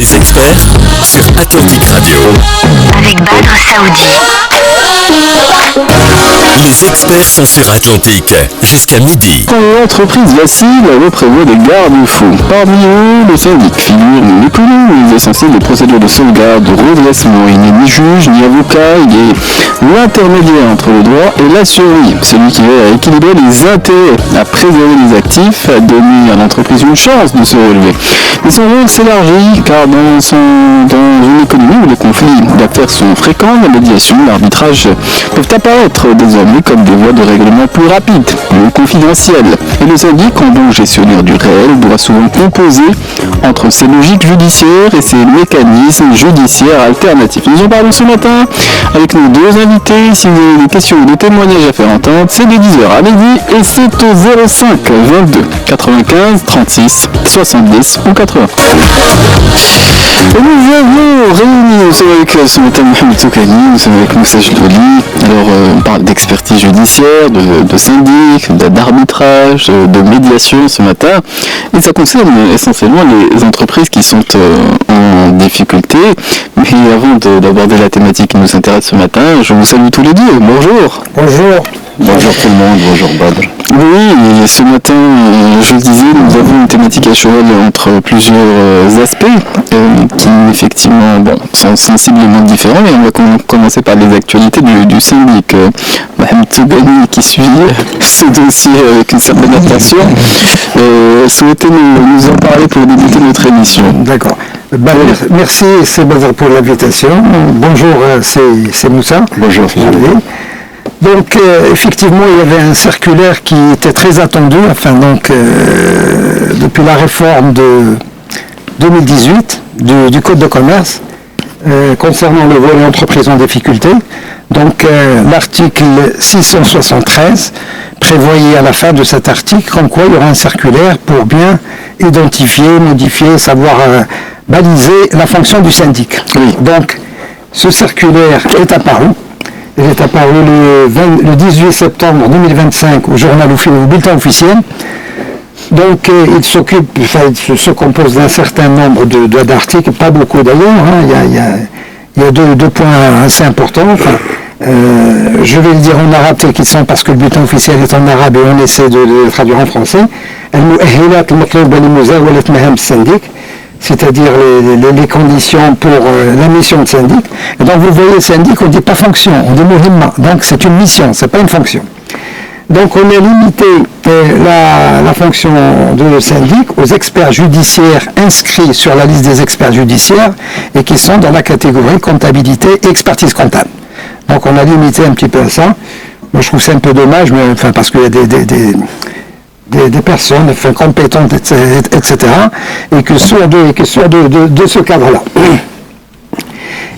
Les experts sur Atlantic Radio. Avec Badr Saoudi. Les experts sont sur Atlantic jusqu'à midi. L'entreprise Yassine prévoit des garde-fous. Parmi eux, le syndic figure l'économie essentielle des procédures de sauvegarde, de redressement. Il n'est ni juge ni avocat, il est l'intermédiaire entre le droit et la survie. Celui qui veut équilibrer les intérêts, à préserver les actifs, à donner à l'entreprise une chance de se relever. Mais son rôle s'élargit car dans une économie où les conflits d'affaires sont fréquents, la médiation, l'arbitrage peuvent apparaître désormais comme des voies de règlement plus rapides, plus confidentielles. Et le syndic, en bon gestionnaire du réel, doit souvent composer entre ces logiques judiciaires et ces mécanismes judiciaires alternatifs. Nous en parlons ce matin avec nos deux invités. Si vous avez des questions ou des témoignages à faire entendre, c'est de 10h à midi et c'est au 05 22 95 36 70 ou 80. Et nous avons réuni, nous sommes avec ce matin Mohamed Soukani, nous sommes avec Moussa Jdouli. Alors on parle d'expertise judiciaire, de syndic, d'arbitrage, de médiation ce matin. Et ça concerne essentiellement les entreprises qui sont en difficulté. Mais avant d'aborder la thématique qui nous intéresse ce matin, je vous salue tous les deux. Bonjour. Bonjour. Bonjour tout le monde, bonjour Badr. Oui, et ce matin, je le disais, nous avons une thématique à cheval entre plusieurs aspects qui effectivement sont sensiblement différents, et on va commencer par les actualités du syndic. Mohamed Soukani qui suit ce dossier avec une certaine attention, souhaitait nous en parler pour débuter notre émission. D'accord. Merci, c'est Badr pour l'invitation. Bonjour, c'est Moussa. Bonjour Philippe. Donc effectivement il y avait un circulaire qui était très attendu, depuis la réforme de 2018 du Code de commerce concernant le volet entreprise en difficulté. Donc l'article 673 prévoyait à la fin de cet article comme quoi il y aura un circulaire pour bien identifier, modifier, savoir baliser la fonction du syndic. Oui. Donc ce circulaire est apparu. Il est apparu le 18 septembre 2025 au bulletin officiel. Donc il se compose d'un certain nombre d'articles, pas beaucoup d'ailleurs. Il y a deux points assez importants. Je vais le dire en arabe tel qu'ils sont parce que le bulletin officiel est en arabe et on essaie de le traduire en français. C'est-à-dire les conditions pour la mission de syndic. Et donc vous voyez, syndic, on ne dit pas fonction, on dit muhimma. Donc c'est une mission, ce n'est pas une fonction. Donc on a limité la fonction de syndic aux experts judiciaires inscrits sur la liste des experts judiciaires et qui sont dans la catégorie comptabilité et expertise comptable. Donc on a limité un petit peu à ça. Moi je trouve ça un peu dommage, mais parce qu'il y a des personnes compétentes, etc., et que soit de ce cadre-là.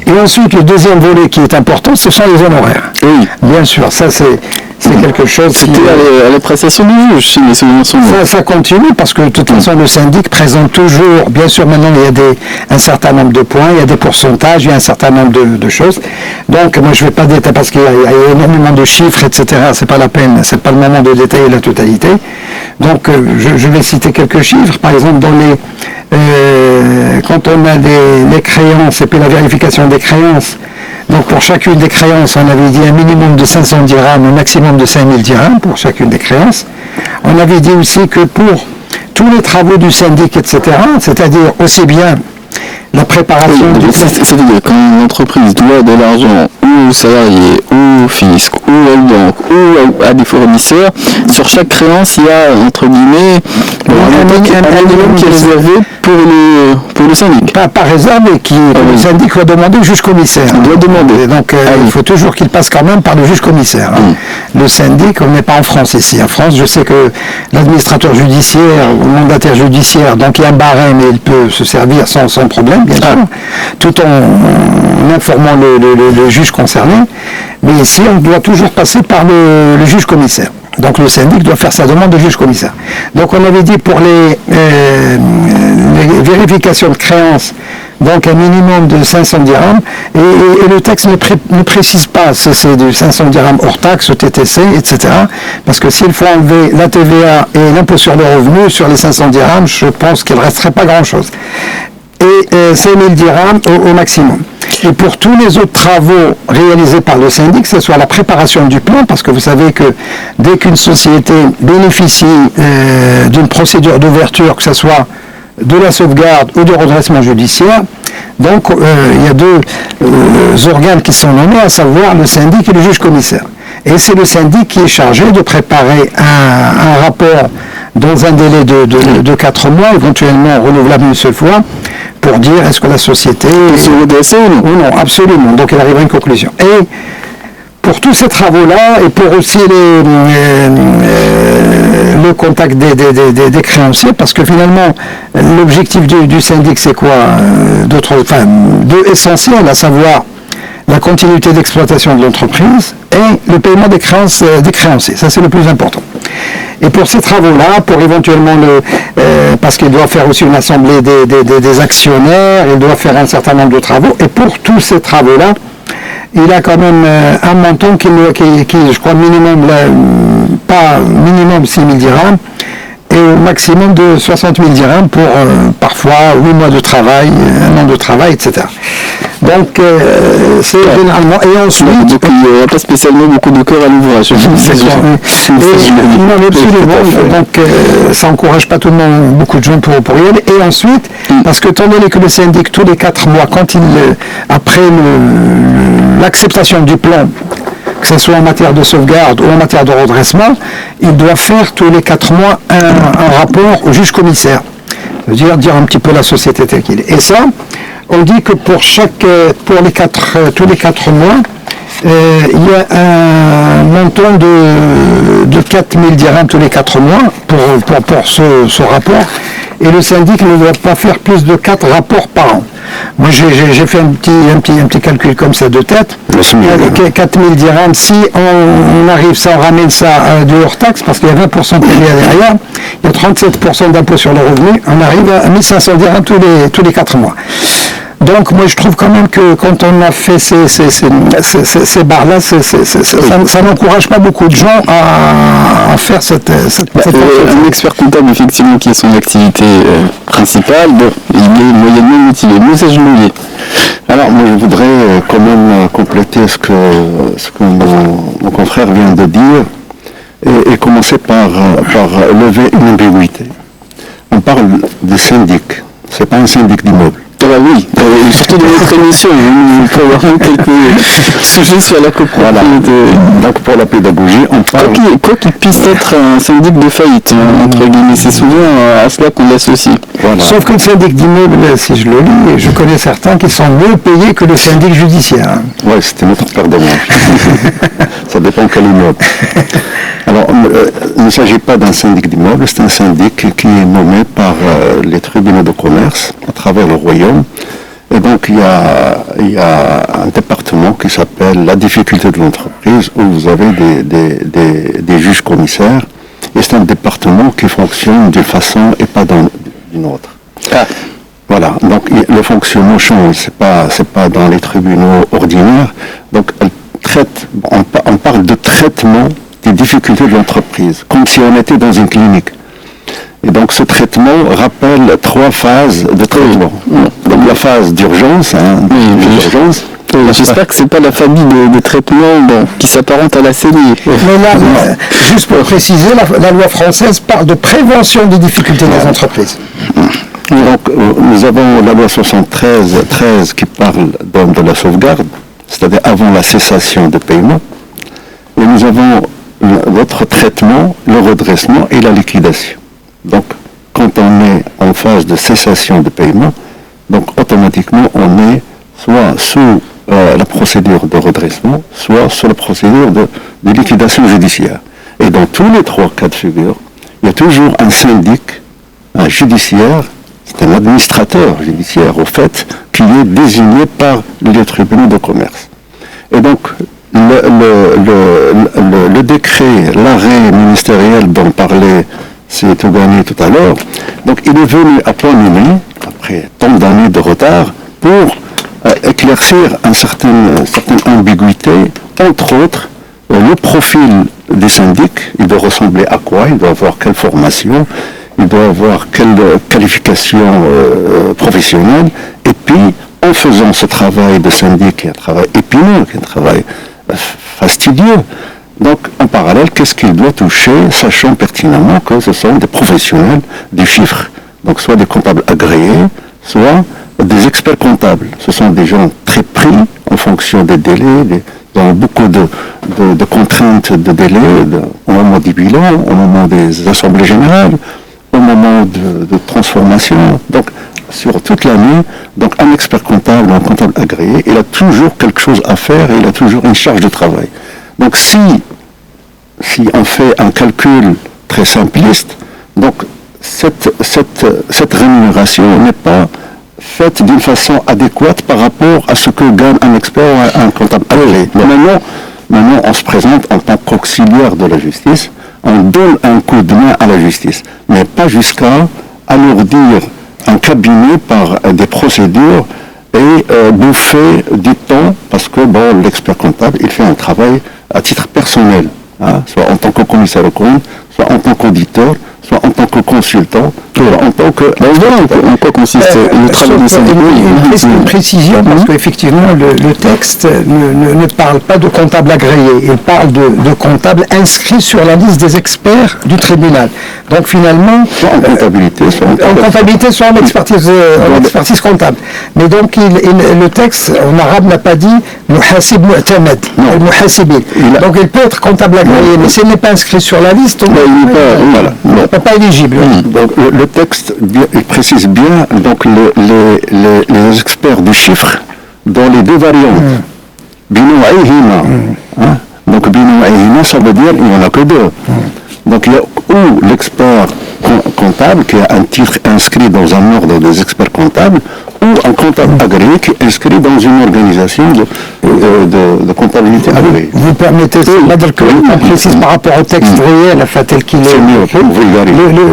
Et ensuite, le deuxième volet qui est important, ce sont les honoraires. Oui. Bien sûr, ça c'est quelque chose C'était à l'appréciation du juge, si mes souvenirs sont bons. Ça continue, parce que de toute façon, le syndic présente toujours, bien sûr, maintenant, il y a un certain nombre de points, il y a des pourcentages, il y a un certain nombre de choses. Donc, moi, je ne vais pas détailler, parce qu'il y a énormément de chiffres, etc., c'est pas la peine, c'est pas le moment de détailler la totalité. Donc, je vais citer quelques chiffres. Par exemple, quand on a les créances, et puis la vérification des créances, donc pour chacune des créances, on avait dit un minimum de 500 dirhams, un maximum de 5000 dirhams pour chacune des créances. On avait dit aussi que pour tous les travaux du syndic, etc., c'est-à-dire aussi bien la préparation du syndic. C'est-à-dire quand une entreprise doit de l'argent ou aux salariés, ou au fisc, ou à la banque, ou à des fournisseurs, sur chaque créance, il y a, entre guillemets, un minimum qui est réservé pour le syndic. Pas réservé, le syndic va demander au juge commissaire. Il doit demander. Donc il faut toujours qu'il passe quand même par le juge commissaire. Le syndic, on n'est pas en France ici. En France, je sais que l'administrateur judiciaire ou le mandataire judiciaire, donc il y a un barème et il peut se servir sans problème, bien sûr, tout en informant le juge concerné. Mais ici, on doit toujours passer par le juge commissaire. Donc le syndic doit faire sa demande au juge commissaire. Donc on avait dit pour les vérifications de créances, donc un minimum de 500 dirhams, et le texte ne précise pas si c'est du 500 dirhams hors taxe, TTC, etc. Parce que s'il faut enlever la TVA et l'impôt sur le revenu sur les 500 dirhams, je pense qu'il ne resterait pas grand-chose. et 5 000 dirhams au maximum. Et pour tous les autres travaux réalisés par le syndic, que ce soit la préparation du plan, parce que vous savez que dès qu'une société bénéficie d'une procédure d'ouverture, que ce soit de la sauvegarde ou de redressement judiciaire, donc il y a deux organes qui sont nommés, à savoir le syndic et le juge commissaire. Et c'est le syndic qui est chargé de préparer un rapport dans un délai de 4 mois, éventuellement renouvelable une seule fois, pour dire est-ce que la société se redresser ou non, absolument. Donc il arrivera à une conclusion. Et pour tous ces travaux-là, et pour aussi le contact des créanciers, parce que finalement, l'objectif du syndic, c'est quoi essentiel, à savoir la continuité d'exploitation de l'entreprise et le paiement des créances des créanciers. Ça, c'est le plus important. Et pour ces travaux-là, pour éventuellement parce qu'il doit faire aussi une assemblée des actionnaires, il doit faire un certain nombre de travaux, et pour tous ces travaux-là, il a quand même un montant qui je crois, pas minimum 6 000 dirhams, et au maximum de 60 000 dirhams pour parfois 8 mois de travail, 1 an de travail, etc. Donc, c'est généralement... Et ensuite... Donc, il n'y aura pas spécialement beaucoup de cœur à l'ouvrage. Non, absolument. Donc, ça n'encourage pas tout le monde, beaucoup de gens pour y aller. Et ensuite, parce que tant donné que le syndic, tous les 4 mois, après l'acceptation du plan, que ce soit en matière de sauvegarde ou en matière de redressement, il doit faire tous les 4 mois un rapport au juge commissaire. C'est-à-dire dire un petit peu la société telle qu'il est. Et ça, on dit que tous les 4 mois, il y a un montant de 4 000 dirhams tous les 4 mois pour ce rapport. Et le syndic ne doit pas faire plus de 4 rapports par an. Moi, j'ai fait un petit calcul comme ça de tête. 4 000 dirhams, si on arrive, ça, on ramène ça de hors taxe, parce qu'il y a 20% de TVA derrière, il y a 37% d'impôt sur le revenu, on arrive à 1 500 dirhams tous les 4 mois. Donc, moi, je trouve quand même que quand on a fait ces barres-là, ça n'encourage pas beaucoup de gens à faire cette un expert comptable, effectivement, qui est son activité principale, il est moyennement motivé. Moussa Jmoulier. Alors, moi, je voudrais quand même compléter ce que mon confrère vient de dire et commencer par lever une ambiguïté. On parle de syndic, c'est pas un syndic d'immeuble. Ah oui, surtout dans notre émission, il faut avoir quelques sujets sur la copropriété. Voilà. Donc pour la pédagogie, on parle... Quoi qu'il puisse être un syndic de faillite, entre guillemets, c'est souvent à cela qu'on l'associe. Voilà. Sauf que le syndic d'immeuble, si je le lis, je connais certains qui sont mieux payés que le syndic judiciaire. Oui, c'était notre paire de manches. Ça dépend quel immeuble. Alors, il ne s'agit pas d'un syndic d'immeuble, c'est un syndic qui est nommé par les tribunaux de commerce à travers le royaume. Et donc, il y a un département qui s'appelle la difficulté de l'entreprise, où vous avez des juges commissaires. Et c'est un département qui fonctionne d'une façon et pas d'une autre. Ah. Voilà, donc le fonctionnement change, c'est pas dans les tribunaux ordinaires. Donc, on parle de traitement des difficultés de l'entreprise, comme si on était dans une clinique. Et donc ce traitement rappelle 3 phases de traitement. Donc la phase d'urgence, d'urgence. J'espère que c'est pas la famille de traitement qui s'apparente à la CENI. Mais là, juste pour préciser, la loi française parle de prévention des difficultés des entreprises. Donc nous avons la loi 73 qui parle de la sauvegarde, c'est-à-dire avant la cessation de paiement. Et nous avons votre traitement, le redressement et la liquidation. Donc, quand on est en phase de cessation de paiement, donc automatiquement on est soit sous la procédure de redressement, soit sous la procédure de liquidation judiciaire. Et dans tous les 3 cas de figure, il y a toujours un syndic, un judiciaire, c'est un administrateur judiciaire au fait, qui est désigné par les tribunaux de commerce. Et donc, le décret, l'arrêt ministériel dont parlait Tougani tout à l'heure, donc il est venu à point nommé, après tant d'années de retard, pour éclaircir une certaine ambiguïté, entre autres, le profil des syndics, il doit ressembler à quoi, il doit avoir quelle formation, il doit avoir quelle qualification professionnelle, et puis en faisant ce travail de syndic, qui est un travail épineux, qui est un travail fastidieux, donc en parallèle, qu'est-ce qu'il doit toucher, sachant pertinemment que ce sont des professionnels du chiffre, donc soit des comptables agréés, soit des experts comptables. Ce sont des gens très pris en fonction des délais, ils ont beaucoup de contraintes de délai au moment du bilan, au moment des assemblées générales, au moment de transformation. Donc, sur toute l'année, donc un expert comptable, un comptable agréé, il a toujours quelque chose à faire et il a toujours une charge de travail. Donc, si on fait un calcul très simpliste, donc cette rémunération n'est pas faite d'une façon adéquate par rapport à ce que gagne un expert ou un comptable agréé. Maintenant, on se présente en tant qu'auxiliaire de la justice, on donne un coup de main à la justice, mais pas jusqu'à alourdir un cabinet par des procédures et bouffer du temps, parce que l'expert comptable, il fait un travail à titre personnel, soit en tant que commissaire au compte, soit en tant qu'auditeur, soit en tant que consultant, soit en tant que... En quoi consiste le travail de syndic? Une précision, parce qu'effectivement, le texte ne parle pas de comptable agréé, il parle de comptable inscrit sur la liste des experts du tribunal. Donc finalement... Soit en comptabilité, soit en expertise comptable. Mais donc le texte en arabe n'a pas dit « muhasib mu'tamad », donc il peut être comptable agréé, mais s'il n'est pas inscrit sur la liste, il n'est pas éligible. Donc le texte il précise bien donc les experts du chiffre dans les deux variantes. Binou'ayhima. Donc binou'ayhima, ça veut dire il n'y en a que deux. Donc il y a ou l'expert comptable qui a un titre inscrit dans un ordre des experts comptables, ou un comptable agréé qui est inscrit dans une organisation de comptabilité agréée. Vous permettez, Badr, que je précise par rapport au texte réel, tel qu'il est.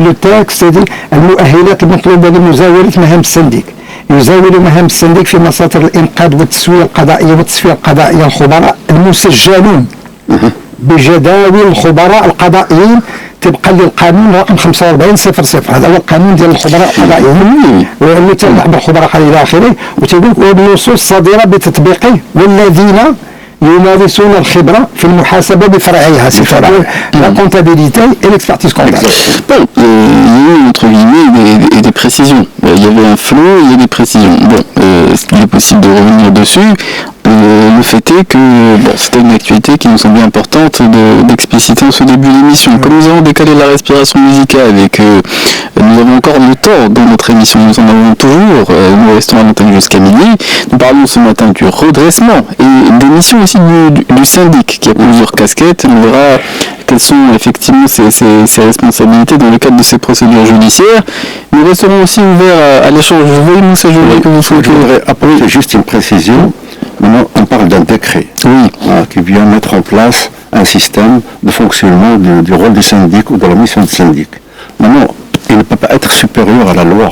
Le texte dit المؤهلات المطلوبة لمزاولة مهام السنديك. يزاول مهام السنديك في مساطر الإنقاذ والتسوية القضائية والتصفية القضائية الخبراء المسجلون بجداول الخبراء القضائيين طبقا للقانون رقم 45/00. هذا هو القانون ديال الخبراء القضائيين واللي تنبع بالخبراء الى اخره، وتقول وبالنصوص الصادره بتطبيقه والذين يمارسون الخبره في المحاسبه بفرعها، c'est-à-dire la comptabilité et l'expertise comptable. Bon, il y a eu entre guillemets des précisions. Il y avait un flot, il y a des précisions. Bon, il est possible de revenir dessus. Le fait est que c'était une actualité qui nous semblait importante d'expliciter en ce début d'émission. Comme nous avons décalé la respiration musicale et que nous avons encore le temps dans notre émission, nous en avons toujours, nous restons à l'antenne jusqu'à minuit, nous parlons ce matin du redressement et des missions aussi du syndic qui a plusieurs casquettes. On verra quelles sont effectivement ses responsabilités dans le cadre de ces procédures judiciaires. Nous resterons aussi ouverts à l'échange. Je voulais, Moussa, que vous souhaitez. Je voudrais apporter juste une précision. Maintenant, on parle d'un décret qui vient mettre en place un système de fonctionnement du rôle du syndic ou de la mission du syndic. Maintenant, il ne peut pas être supérieur à la loi.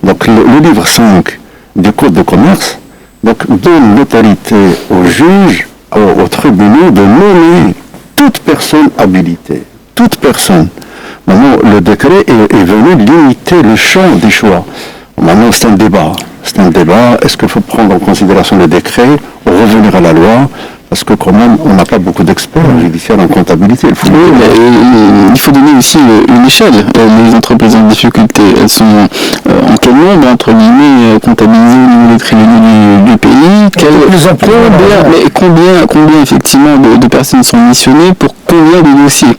Donc, le livre 5 du Code de commerce donne l'autorité aux juges, aux tribunaux de nommer toute personne habilitée. Toute personne. Maintenant, le décret est venu limiter le champ des choix. Maintenant, c'est un débat. Est-ce qu'il faut prendre en considération le décret ou revenir à la loi? Parce que quand même, on n'a pas beaucoup d'experts judiciaires en comptabilité. Il faut donner aussi une échelle. Les entreprises en difficulté, elles sont en quel nombre, entre guillemets, comptabilisées au niveau des tribunaux du pays? Combien effectivement de personnes sont missionnées pour combien de dossiers?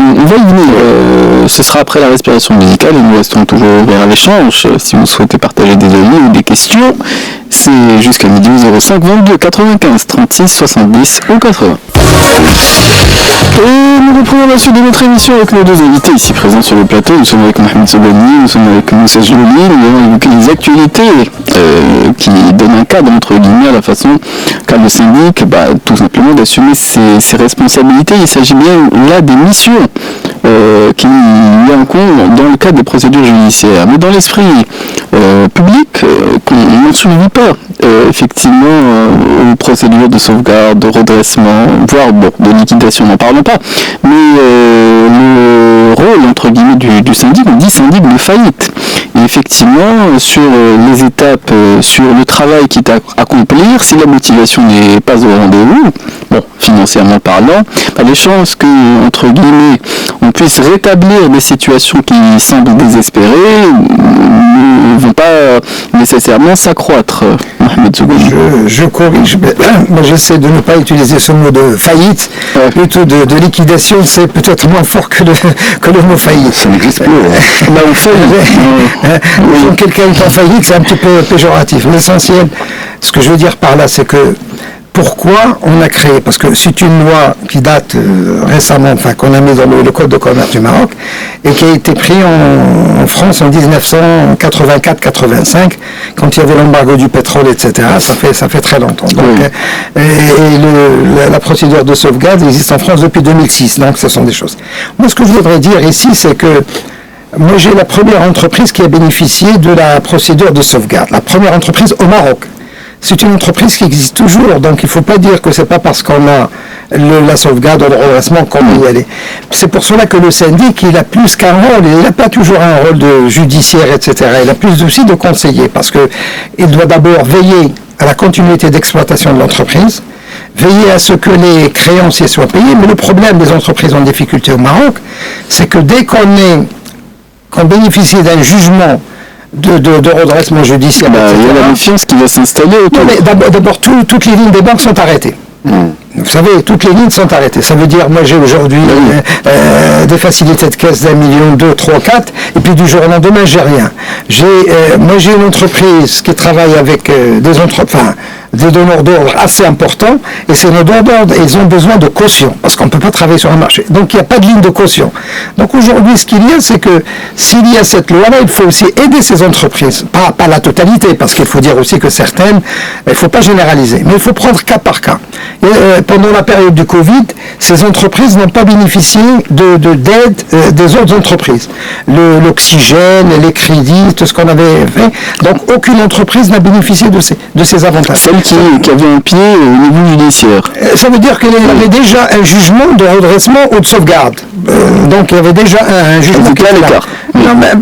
On va y venir, ce sera après la respiration musicale et nous restons toujours ouverts à l'échange. Si vous souhaitez partager des avis ou des questions, c'est jusqu'à midi 05 22 95 36 70 ou 80. Et nous reprenons la suite de notre émission avec nos deux invités ici présents sur le plateau. Nous sommes avec Mohamed Sobani, nous sommes avec Moussa Jololi. Nous avons évoqué les actualités qui donnent un cadre entre guillemets à la façon qu'a le syndic tout simplement d'assumer ses responsabilités. Il s'agit bien là des missions qui est en compte dans le cadre des procédures judiciaires. Mais dans l'esprit public, qu'on ne suivi pas effectivement aux procédures de sauvegarde, de redressement, voire de liquidation, n'en parlons pas. Mais le rôle entre guillemets du syndic, on dit syndic de faillite. Et effectivement, sur les étapes, sur le travail qui est à accomplir, si la motivation n'est pas au rendez-vous, financièrement parlant, les chances que, entre guillemets, on puisse rétablir des situations qui semblent désespérées ne vont pas nécessairement s'accroître. Mohamed Zougouni. Je corrige, mais moi j'essaie de ne pas utiliser ce mot de faillite, plutôt de liquidation, c'est peut-être moins fort que le mot faillite. Ça n'existe plus. Quand quelqu'un est en faillite, c'est un petit peu péjoratif. L'essentiel, ce que je veux dire par là, c'est que pourquoi on a créé, parce que c'est une loi qui date récemment, qu'on a mis dans le Code de commerce du Maroc, et qui a été prise en France en 1984-85, quand il y avait l'embargo du pétrole, etc. Ça fait très longtemps. Donc, la procédure de sauvegarde existe en France depuis 2006, donc ce sont des choses. Moi, ce que je voudrais dire ici, c'est que moi, j'ai la première entreprise qui a bénéficié de la procédure de sauvegarde, la première entreprise au Maroc. C'est une entreprise qui existe toujours, donc il ne faut pas dire que c'est pas parce qu'on a la sauvegarde ou le redressement qu'on peut y aller. C'est pour cela que le syndic, il a plus qu'un rôle, il n'a pas toujours un rôle de judiciaire, etc. Il a plus aussi de conseiller, parce qu'il doit d'abord veiller à la continuité d'exploitation de l'entreprise, veiller à ce que les créanciers soient payés, mais le problème des entreprises en difficulté au Maroc, c'est que dès qu'on bénéficie d'un jugement de redressement judiciaire, il y a la méfiance qui va s'installer autour. Non, mais d'abord, toutes les lignes des banques sont arrêtées. Vous savez, toutes les lignes sont arrêtées. Ça veut dire, moi j'ai aujourd'hui des facilités de caisse d'1 million, 2, 3, 4, et puis du jour au lendemain, j'ai rien. Moi j'ai une entreprise qui travaille avec des donneurs d'ordre assez importants, et ces donneurs d'ordre, ils ont besoin de caution, parce qu'on ne peut pas travailler sur un marché. Donc il n'y a pas de ligne de caution. Donc aujourd'hui, ce qu'il y a, c'est que s'il y a cette loi-là, il faut aussi aider ces entreprises. Pas la totalité, parce qu'il faut dire aussi que certaines, il ne faut pas généraliser, mais il faut prendre cas par cas. Et, pendant la période du Covid, ces entreprises n'ont pas bénéficié d'aide des autres entreprises. L'oxygène, les crédits, tout ce qu'on avait fait. Donc aucune entreprise n'a bénéficié de ces avantages. Celle qui avait un pied au niveau judiciaire. Ça veut dire qu'il y avait déjà un jugement de redressement ou de sauvegarde. Donc il y avait déjà un jugement qui était là. Non, mais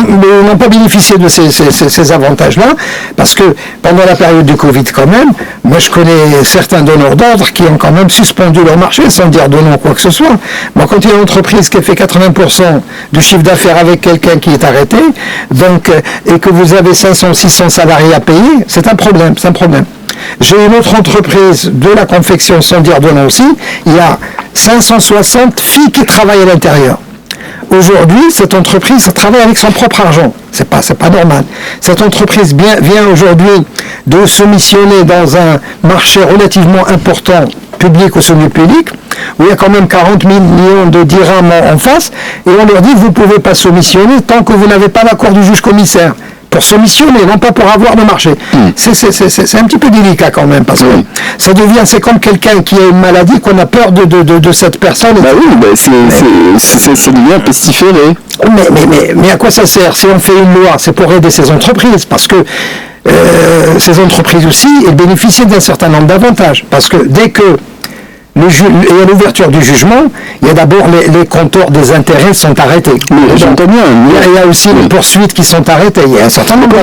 ils n'ont pas bénéficié de ces avantages-là, parce que pendant la période du Covid quand même, moi je connais certains donneurs d'ordre qui ont quand même suspendu leur marché sans dire de non quoi que ce soit. Moi, quand il y a une entreprise qui fait 80% du chiffre d'affaires avec quelqu'un qui est arrêté, donc, et que vous avez 500, 600 salariés à payer, c'est un problème. J'ai une autre entreprise de la confection, sans dire de nom aussi, il y a 560 filles qui travaillent à l'intérieur. Aujourd'hui, cette entreprise travaille avec son propre argent. C'est pas normal. Cette entreprise vient aujourd'hui de se missionner dans un marché relativement important, public ou semi-public, où il y a quand même 40 millions de dirhams en face, et on leur dit vous ne pouvez pas soumissionner tant que vous n'avez pas l'accord du juge commissaire. Pour soumissionner, non pas pour avoir le marché. C'est un petit peu délicat quand même, parce que c'est comme quelqu'un qui a une maladie, qu'on a peur de cette personne. Ça devient pestiféré. Mais à quoi ça sert? Si on fait une loi, c'est pour aider ces entreprises, parce que ces entreprises aussi, elles bénéficient d'un certain nombre d'avantages. Parce que dès que il y a l'ouverture du jugement, il y a d'abord les compteurs des intérêts sont arrêtés. J'entends bien. Il y a aussi les poursuites qui sont arrêtées. Il y a un certain nombre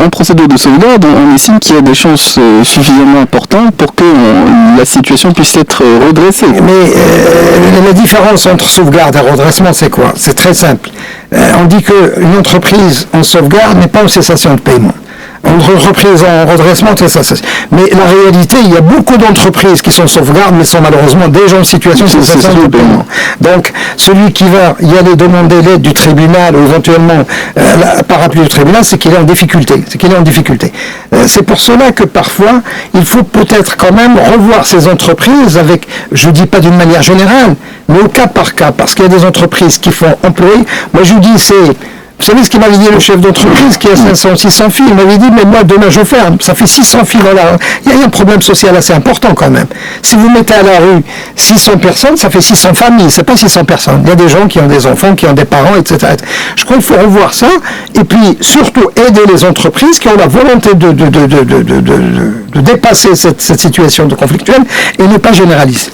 en procédure de sauvegarde, on estime qu'il y a des chances suffisamment importantes pour que la situation puisse être redressée. Mais la différence entre sauvegarde et redressement, c'est quoi? C'est très simple. On dit qu'une entreprise en sauvegarde n'est pas en cessation de paiement. Une entreprise en redressement, c'est ça. Mais la réalité, il y a beaucoup d'entreprises qui sont sauvegardes, mais sont malheureusement déjà en situation de cessation de paiement. Donc, celui qui va y aller demander l'aide du tribunal, ou éventuellement la parapluie du tribunal, c'est qu'il est en difficulté. C'est pour cela que parfois, il faut peut-être quand même revoir ces entreprises avec, je ne dis pas d'une manière générale, mais au cas par cas, parce qu'il y a des entreprises qui font employer. Moi, je dis, c'est Vous savez ce qu'il m'avait dit le chef d'entreprise qui a 500, 600 filles? Il m'avait dit, mais moi demain je ferme, ça fait 600 filles dans la rue. Il y a un problème social assez important quand même. Si vous mettez à la rue 600 personnes, ça fait 600 familles, c'est pas 600 personnes. Il y a des gens qui ont des enfants, qui ont des parents, etc. Je crois qu'il faut revoir ça, et puis surtout aider les entreprises qui ont la volonté de dépasser cette situation de conflictuelle et ne pas généraliser.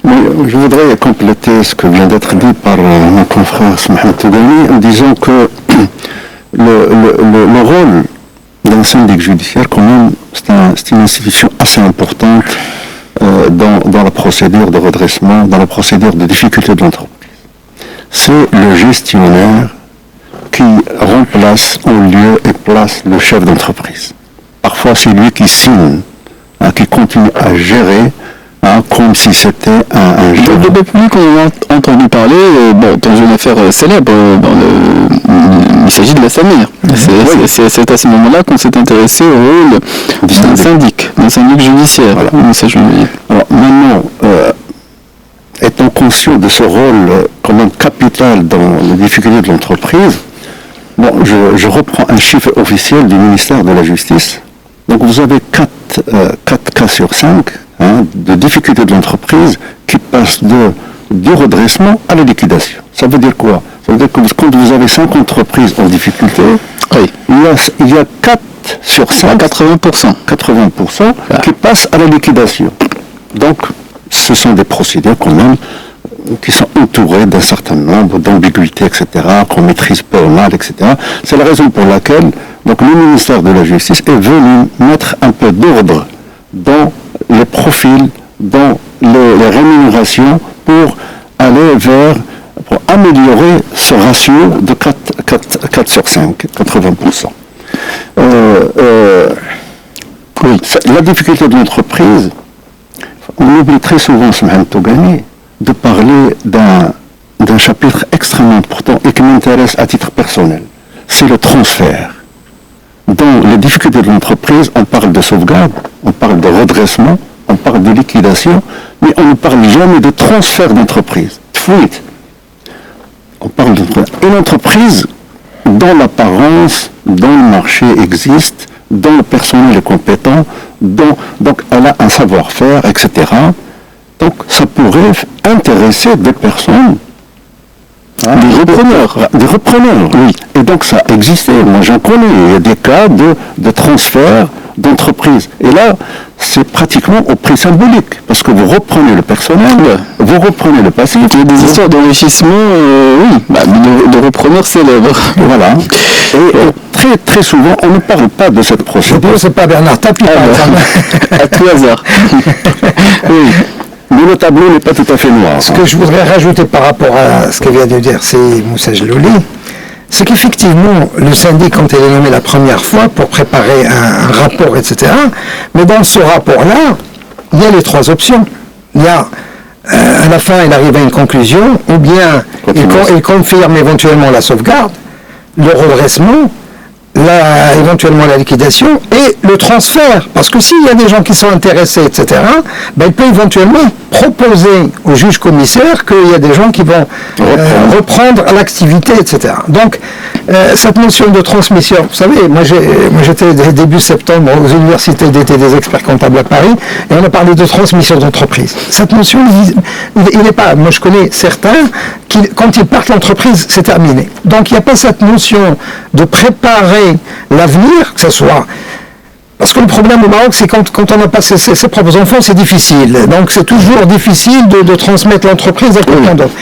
Je voudrais compléter ce que vient d'être dit par mon confrère Mohamed Tougani en disant que le rôle d'un syndic judiciaire, quand même, c'est une institution assez importante dans la procédure de redressement, dans la procédure de difficulté de l'entreprise. C'est le gestionnaire qui remplace en lieu et place le chef d'entreprise. Parfois, c'est lui qui signe, qui continue à gérer, comme si c'était un jeu. Le débat public, on a entendu parler dans une affaire célèbre, il s'agit de la Samir. C'est à ce moment-là qu'on s'est intéressé au rôle d'un syndic judiciaire. Voilà. Alors maintenant, étant conscient de ce rôle quand même capital dans les difficultés de l'entreprise, je reprends un chiffre officiel du ministère de la Justice. Donc vous avez 4 cas sur 5 de difficultés de l'entreprise qui passent du redressement à la liquidation. Ça veut dire quoi? Ça veut dire que quand vous avez 5 entreprises en difficulté, il y a 4 sur 5, 80% qui passent à la liquidation. Donc ce sont des procédures quand même qui sont entourées d'un certain nombre d'ambiguïtés, etc., qu'on maîtrise pas au mal, etc. C'est la raison pour laquelle donc, le ministère de la Justice est venu mettre un peu d'ordre dans les profils, dans les rémunérations pour pour améliorer ce ratio de 4 sur 5, 80%. La difficulté de l'entreprise, on oublie très souvent, Mohamed Tougani, de parler d'un chapitre extrêmement important et qui m'intéresse à titre personnel. C'est le transfert. Dans les difficultés de l'entreprise, on parle de sauvegarde, on parle de redressement, on parle de liquidation, mais on ne parle jamais de transfert d'entreprise, de fuite. On parle d'une entreprise dont l'apparence, dont le marché existe, dont le personnel est compétent, donc elle a un savoir-faire, etc. Donc ça pourrait intéresser des personnes, des repreneurs, oui. Et donc ça existait, moi j'en connais, il y a des cas de transfert d'entreprise. Et là, c'est pratiquement au prix symbolique, parce que vous reprenez le personnel, vous reprenez le passif. Il y a des histoires d'enrichissement, de repreneurs célèbres. Voilà. Et très très souvent, on ne parle pas de cette procédure. C'est pas Bernard Tapie, par exemple. À tout hasard. Oui. Mais le tableau n'est pas tout à fait noir. Ce que je voudrais rajouter par rapport à ce que vient de dire c'est Moussa Jlouli, c'est qu'effectivement, le syndic, quand il est nommé la première fois pour préparer un rapport, etc., mais dans ce rapport-là, il y a les 3 options. Il y a, à la fin, il arrive à une conclusion, ou bien il confirme éventuellement la sauvegarde, le redressement, éventuellement la liquidation et le transfert. Parce que s'il y a des gens qui sont intéressés, etc., il peut éventuellement proposer au juge commissaire qu'il y a des gens qui vont reprendre l'activité, etc. Donc, cette notion de transmission, vous savez, moi j'étais début septembre aux universités d'été des experts comptables à Paris, et on a parlé de transmission d'entreprise. Cette notion, il n'est pas, moi je connais certains, qui, quand ils partent l'entreprise, c'est terminé. Donc il n'y a pas cette notion de préparer l'avenir, que ce soit... Parce que le problème au Maroc, c'est quand on n'a pas ses propres enfants, c'est difficile. Donc c'est toujours difficile de transmettre l'entreprise à quelqu'un d'autre.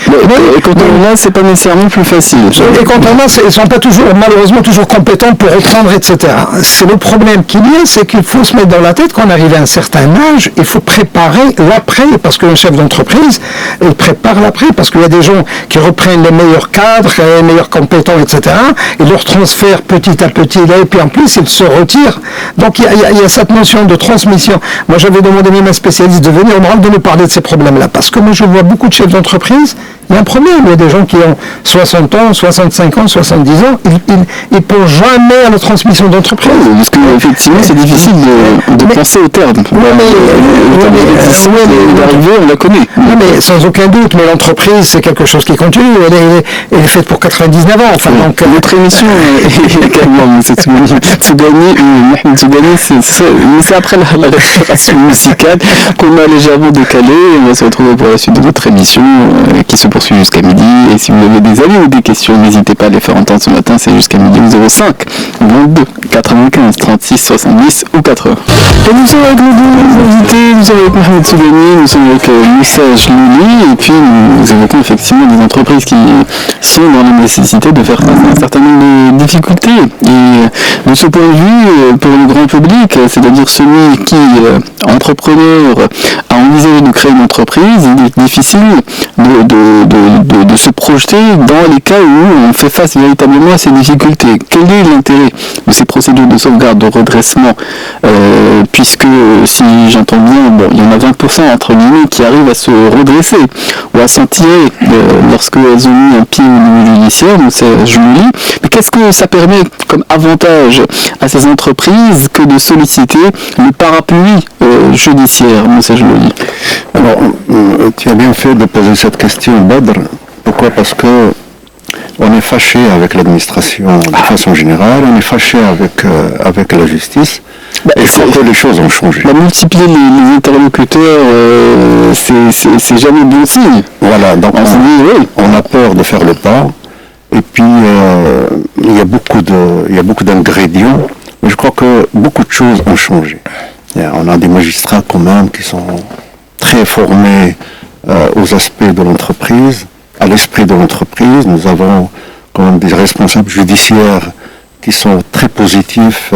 Et quand on a, c'est pas nécessairement plus facile. Et quand on a, ils ne sont pas toujours, malheureusement, toujours compétents pour reprendre, etc. C'est le problème qu'il y a, c'est qu'il faut se mettre dans la tête qu'on arrive à un certain âge, il faut préparer l'après, parce qu'un chef d'entreprise, il prépare l'après, parce qu'il y a des gens qui reprennent les meilleurs cadres, les meilleurs compétents, etc. Ils leur transfèrent petit à petit, et puis en plus, ils se retirent. Donc il y a cette notion de transmission. Moi, j'avais demandé même à un spécialiste de venir au Maroc de nous parler de ces problèmes-là. Parce que moi, je vois beaucoup de chefs d'entreprise, il y a un problème. Il y a des gens qui ont 60 ans, 65 ans, 70 ans, ils ne pensent jamais à la transmission d'entreprise. Parce qu'effectivement, c'est difficile de penser au terme. L'arrivée, on la connaît. Non, mais sans aucun doute, mais l'entreprise, c'est quelque chose qui continue. Elle est faite pour 99 ans. Enfin, donc, notre émission est également Mohamed Soudani, c'est après la restauration musicale qu'on a légèrement décalé. On va se retrouver pour la suite de notre émission qui se poursuit jusqu'à midi. Et si vous avez des avis ou des questions, n'hésitez pas à les faire entendre ce matin. C'est jusqu'à midi 05 22 95 36 70 ou 80. Et nous sommes avec nos deux invités. Nous sommes avec Mohamed Soudani, nous sommes avec Moussa Jlouli, et puis nous évoquons effectivement des entreprises qui sont dans la nécessité de faire face à un certain nombre de difficultés. Et de ce point de vue, pour le grand public, c'est-à-dire celui qui, entrepreneur, a envisagé de créer une entreprise, il est difficile de se projeter dans les cas où on fait face véritablement à ces difficultés. Quel est l'intérêt de ces procédures de sauvegarde, de redressement, puisque, si j'entends bien, bon, il y en a 20% entre guillemets qui arrivent à se redresser ou à s'en tirer lorsque elles ont mis un pied au niveau judiciaire, donc c'est joli. Mais qu'est-ce que ça permet comme avantage à ces entreprises que de solliciter le parapluie judiciaire, Moussa Jlouli? Alors, tu as bien fait de poser cette question, Badr. Pourquoi? Parce que on est fâché avec l'administration de façon générale, on est fâché avec la justice. Il faut que les choses ont changé. Multiplier les interlocuteurs, c'est jamais bon signe. Voilà, donc on a peur de faire le pas. Et puis, il y a beaucoup d'ingrédients. Mais je crois que beaucoup de choses ont changé. On a des magistrats quand même qui sont très formés aux aspects de l'entreprise, à l'esprit de l'entreprise. Nous avons quand même des responsables judiciaires qui sont très positifs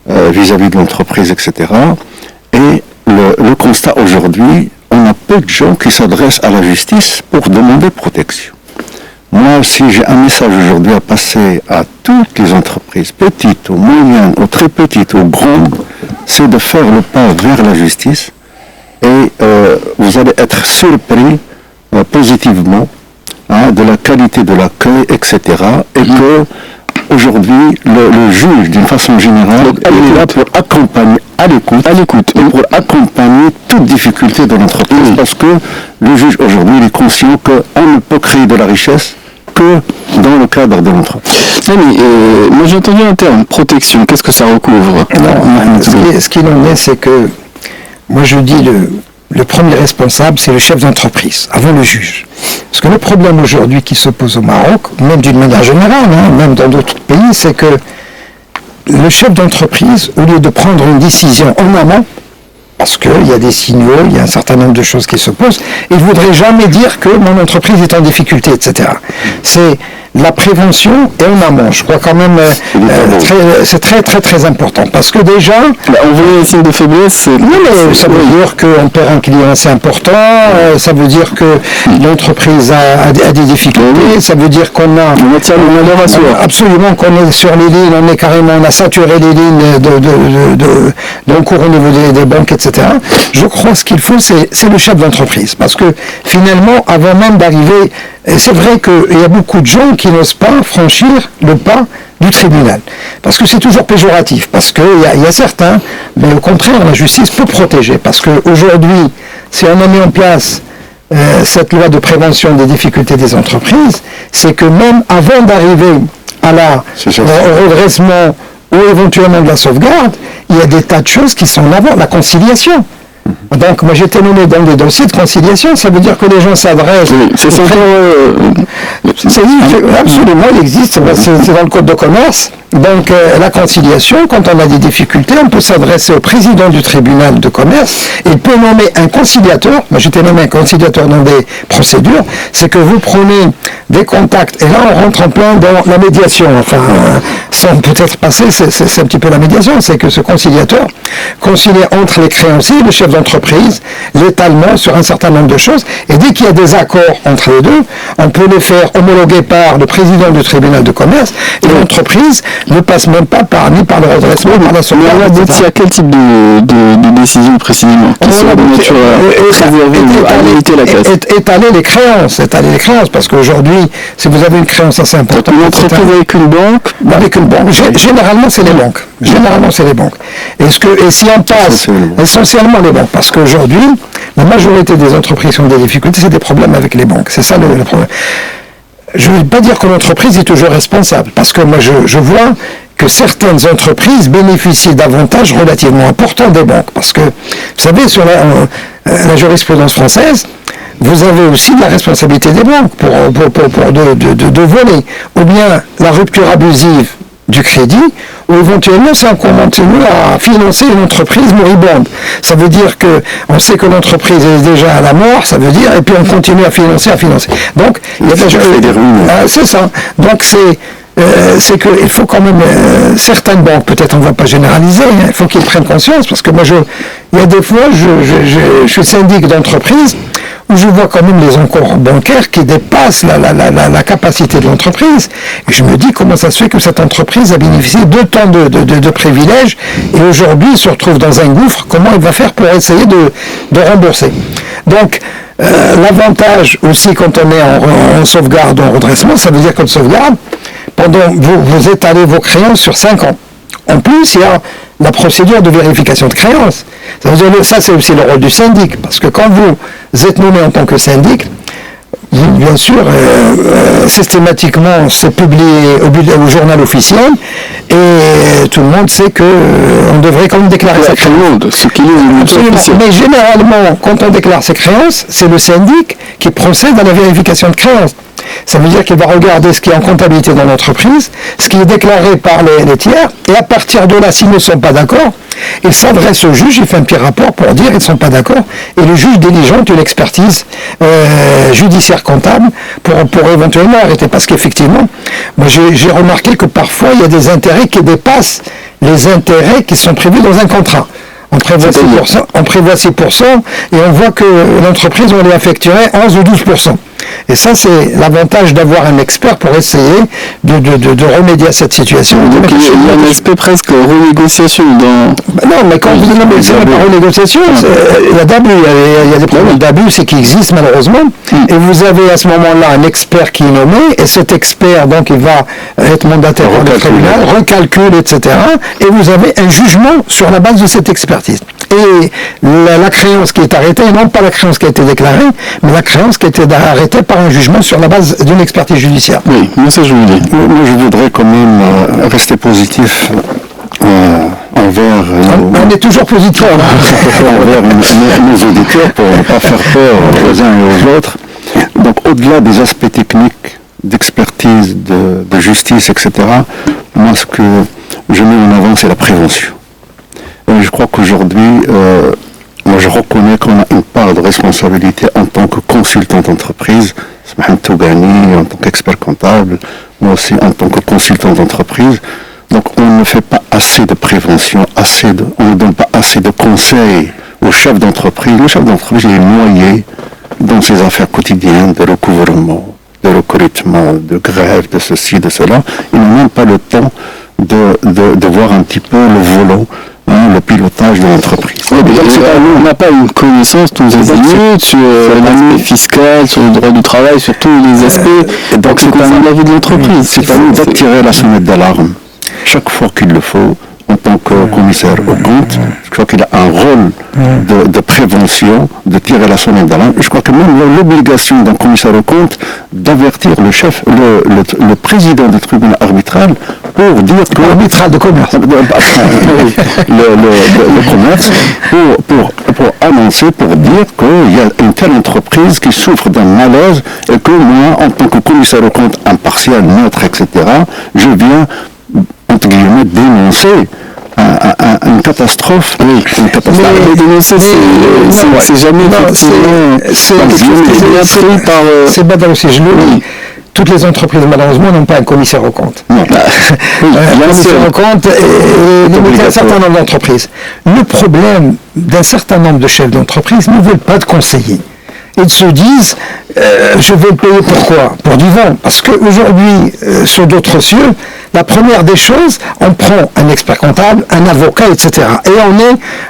vis-à-vis de l'entreprise, etc. Et le constat aujourd'hui, on a peu de gens qui s'adressent à la justice pour demander protection. Moi, si j'ai un message aujourd'hui à passer à toutes les entreprises, petites ou moyennes, ou très petites ou grandes, c'est de faire le pas vers la justice et vous allez être surpris positivement de la qualité de l'accueil, etc. Et que aujourd'hui, le juge, d'une façon générale, il est là pour accompagner à l'écoute, et pour accompagner toute difficulté de l'entreprise, parce que le juge aujourd'hui, il est conscient qu'on ne peut créer de la richesse que dans le cadre de l'entreprise. Moi j'ai entendu un terme, protection, qu'est-ce que ça recouvre? Ce qu'il en est, c'est que, moi je dis, le premier responsable, c'est le chef d'entreprise, avant le juge. Parce que le problème aujourd'hui qui se pose au Maroc, même d'une manière générale, même dans d'autres pays, c'est que le chef d'entreprise, au lieu de prendre une décision en amont, parce qu'il y a des signaux, il y a un certain nombre de choses qui se posent, il ne voudrait jamais dire que mon entreprise est en difficulté, etc. C'est la prévention et en amont. Je crois quand même c'est très très très important. Parce que déjà... on voit un signe de faiblesse. Non, mais ça veut dire qu'on perd un client assez important, ça veut dire que l'entreprise a des difficultés, ça veut dire qu'on a... Absolument, qu'on est sur les lignes, on a saturé les lignes d'encours au niveau des banques, etc. Je crois que ce qu'il faut, c'est le chef d'entreprise. Parce que finalement, avant même d'arriver... C'est vrai qu'il y a beaucoup de gens qui n'osent pas franchir le pas du tribunal. Parce que c'est toujours péjoratif. Parce qu'il y a certains, mais au contraire, la justice peut protéger. Parce qu'aujourd'hui, si on a mis en place cette loi de prévention des difficultés des entreprises, c'est que même avant d'arriver au redressement ou éventuellement de la sauvegarde, il y a des tas de choses qui sont en avant. La conciliation. Donc, moi, j'étais nommé dans des dossiers de conciliation, ça veut dire que les gens s'adressent... Absolument, il existe, c'est dans le code de commerce. Donc, la conciliation, quand on a des difficultés, on peut s'adresser au président du tribunal de commerce, et il peut nommer un conciliateur. Moi, j'étais nommé un conciliateur dans des procédures. C'est que vous prenez des contacts, et là, on rentre en plein dans la médiation. Enfin, sans peut-être passer, c'est un petit peu la médiation, c'est que ce conciliateur concilie entre les créanciers, le chef d'entreprise, l'étalement sur un certain nombre de choses, et dès qu'il y a des accords entre les deux, on peut les faire homologuer par le président du tribunal de commerce, et l'entreprise ne passe même pas ni par le redressement, par la sauvegarde. Mais alors, il y a quel type de décision précisément qui sont de nature à préserver ou à limiter la casse? Étaler les créances, parce qu'aujourd'hui, si vous avez une créance assez importante... Une entreprise avec une banque? Avec une banque. Généralement, c'est les banques. Et si on passe, essentiellement les banques, parce qu'aujourd'hui, la majorité des entreprises qui ont des difficultés, c'est des problèmes avec les banques. C'est ça le problème. Je ne veux pas dire que l'entreprise est toujours responsable, parce que moi je vois que certaines entreprises bénéficient d'avantages relativement importants des banques. Parce que, vous savez, sur la jurisprudence française, vous avez aussi la responsabilité des banques de voler, ou bien la rupture abusive du crédit, ou éventuellement si on continue à financer une entreprise moribonde. Ça veut dire on sait que l'entreprise est déjà à la mort, ça veut dire, et puis on continue à financer. Donc, c'est ça. Donc c'est qu'il faut quand même, certaines banques, peut-être on ne va pas généraliser, il faut qu'ils prennent conscience, parce que moi, il y a des fois, je suis syndic d'entreprise, où je vois quand même les encours bancaires qui dépassent la capacité de l'entreprise. Et je me dis comment ça se fait que cette entreprise a bénéficié de tant de privilèges, et aujourd'hui se retrouve dans un gouffre, comment il va faire pour essayer de rembourser. Donc, l'avantage aussi quand on est en sauvegarde ou en redressement, ça veut dire qu'en sauvegarde, vous étalez vos créances sur 5 ans. En plus, il y a la procédure de vérification de créances. Ça, c'est aussi le rôle du syndic, parce que quand vous êtes nommé en tant que syndic, bien sûr, systématiquement, c'est publié au journal officiel, et tout le monde sait qu'on devrait quand même déclarer sa créance. Mais généralement, quand on déclare ses créances, c'est le syndic qui procède à la vérification de créances. Ça veut dire qu'il va regarder ce qui est en comptabilité dans l'entreprise, ce qui est déclaré par les tiers, et à partir de là, s'ils ne sont pas d'accord, il s'adresse au juge, il fait un petit rapport pour dire qu'ils ne sont pas d'accord, et le juge diligente une expertise judiciaire comptable pour éventuellement arrêter. Parce qu'effectivement, moi j'ai remarqué que parfois il y a des intérêts qui dépassent les intérêts qui sont prévus dans un contrat. On prévoit 6%, et on voit que l'entreprise, on les affecterait 11 ou 12%. Et ça, c'est l'avantage d'avoir un expert pour essayer de remédier à cette situation. Donc il y a un aspect presque renégociation dans... Non, mais quand vous dites c'est pas renégociation, il y a d'abus, il y a des problèmes d'abus, c'est qui existent malheureusement. Et vous avez à ce moment-là un expert qui est nommé, et cet expert, donc, il va être mandataire par le tribunal, recalcule, etc. Et vous avez un jugement sur la base de cette expertise. Et la créance qui est arrêtée, non pas la créance qui a été déclarée, mais la créance qui a été arrêtée par un jugement sur la base d'une expertise judiciaire. Oui, moi ça je vous dis. Moi je voudrais quand même rester positif envers... On est toujours positif. envers nos auditeurs pour ne pas faire peur aux uns et aux autres. Donc au-delà des aspects techniques, d'expertise, de justice, etc., moi ce que je mets en avant c'est la prévention. Et je crois qu'aujourd'hui, moi je reconnais qu'on a une part de responsabilité en tant que consultant d'entreprise, Mohamed Tougani, en tant qu'expert comptable, moi aussi en tant que consultant d'entreprise. Donc on ne fait pas assez de prévention, on ne donne pas assez de conseils au chef d'entreprise. Le chef d'entreprise est noyé dans ses affaires quotidiennes de recouvrement, de recrutement, de grève, de ceci, de cela. Il n'a même pas le temps de voir un petit peu le volant, le pilotage de l'entreprise. Oui, on n'a pas une connaissance tous les minutes sur l'aspect fiscal, sur le droit du travail, sur tous les aspects. Donc c'est à l'avis de l'entreprise. C'est à nous d'attirer la sonnette d'alarme chaque fois qu'il le faut. En tant que commissaire au compte, je crois qu'il a un rôle de prévention, de tirer la sonnette d'alarme. Je crois que même l'obligation d'un commissaire au compte d'avertir le chef, le président du tribunal arbitral pour dire que... Arbitral de commerce. le commerce, pour annoncer, pour dire qu'il y a une telle entreprise qui souffre d'un malaise et que moi, en tant que commissaire au compte impartial, neutre, etc., je viens entre guillemets, dénoncer une catastrophe. Oui, une catastrophe. Mais dénoncer, c'est jamais c'est badal aussi, je le dis. Toutes les entreprises, malheureusement, n'ont pas un commissaire au compte. Non. Un commissaire au compte est limité à un certain nombre d'entreprises. Le problème d'un certain nombre de chefs d'entreprise ne veulent pas de conseillers. Ils se disent, je vais le payer pourquoi ? Pour du vent. Parce qu'aujourd'hui, sur d'autres cieux, La première des choses, on prend un expert comptable, un avocat, etc. Et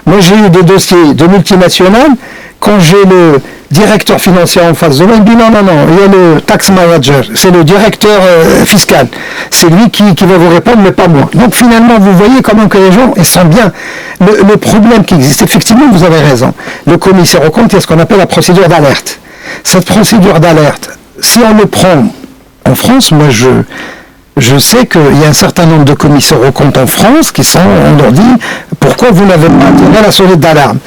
moi j'ai eu des dossiers de multinationales, quand j'ai le directeur financier en face de moi, il me dit non, il y a le tax manager, c'est le directeur fiscal. C'est lui qui va vous répondre, mais pas moi. Donc finalement, vous voyez comment que les gens, ils sont bien. Le problème qui existe, effectivement, vous avez raison. Le commissaire aux comptes, il y a ce qu'on appelle la procédure d'alerte. Cette procédure d'alerte, si on le prend en France, moi je sais qu'il y a un certain nombre de commissaires aux comptes en France on leur dit pourquoi vous n'avez pas atteint la sonnette d'alarme.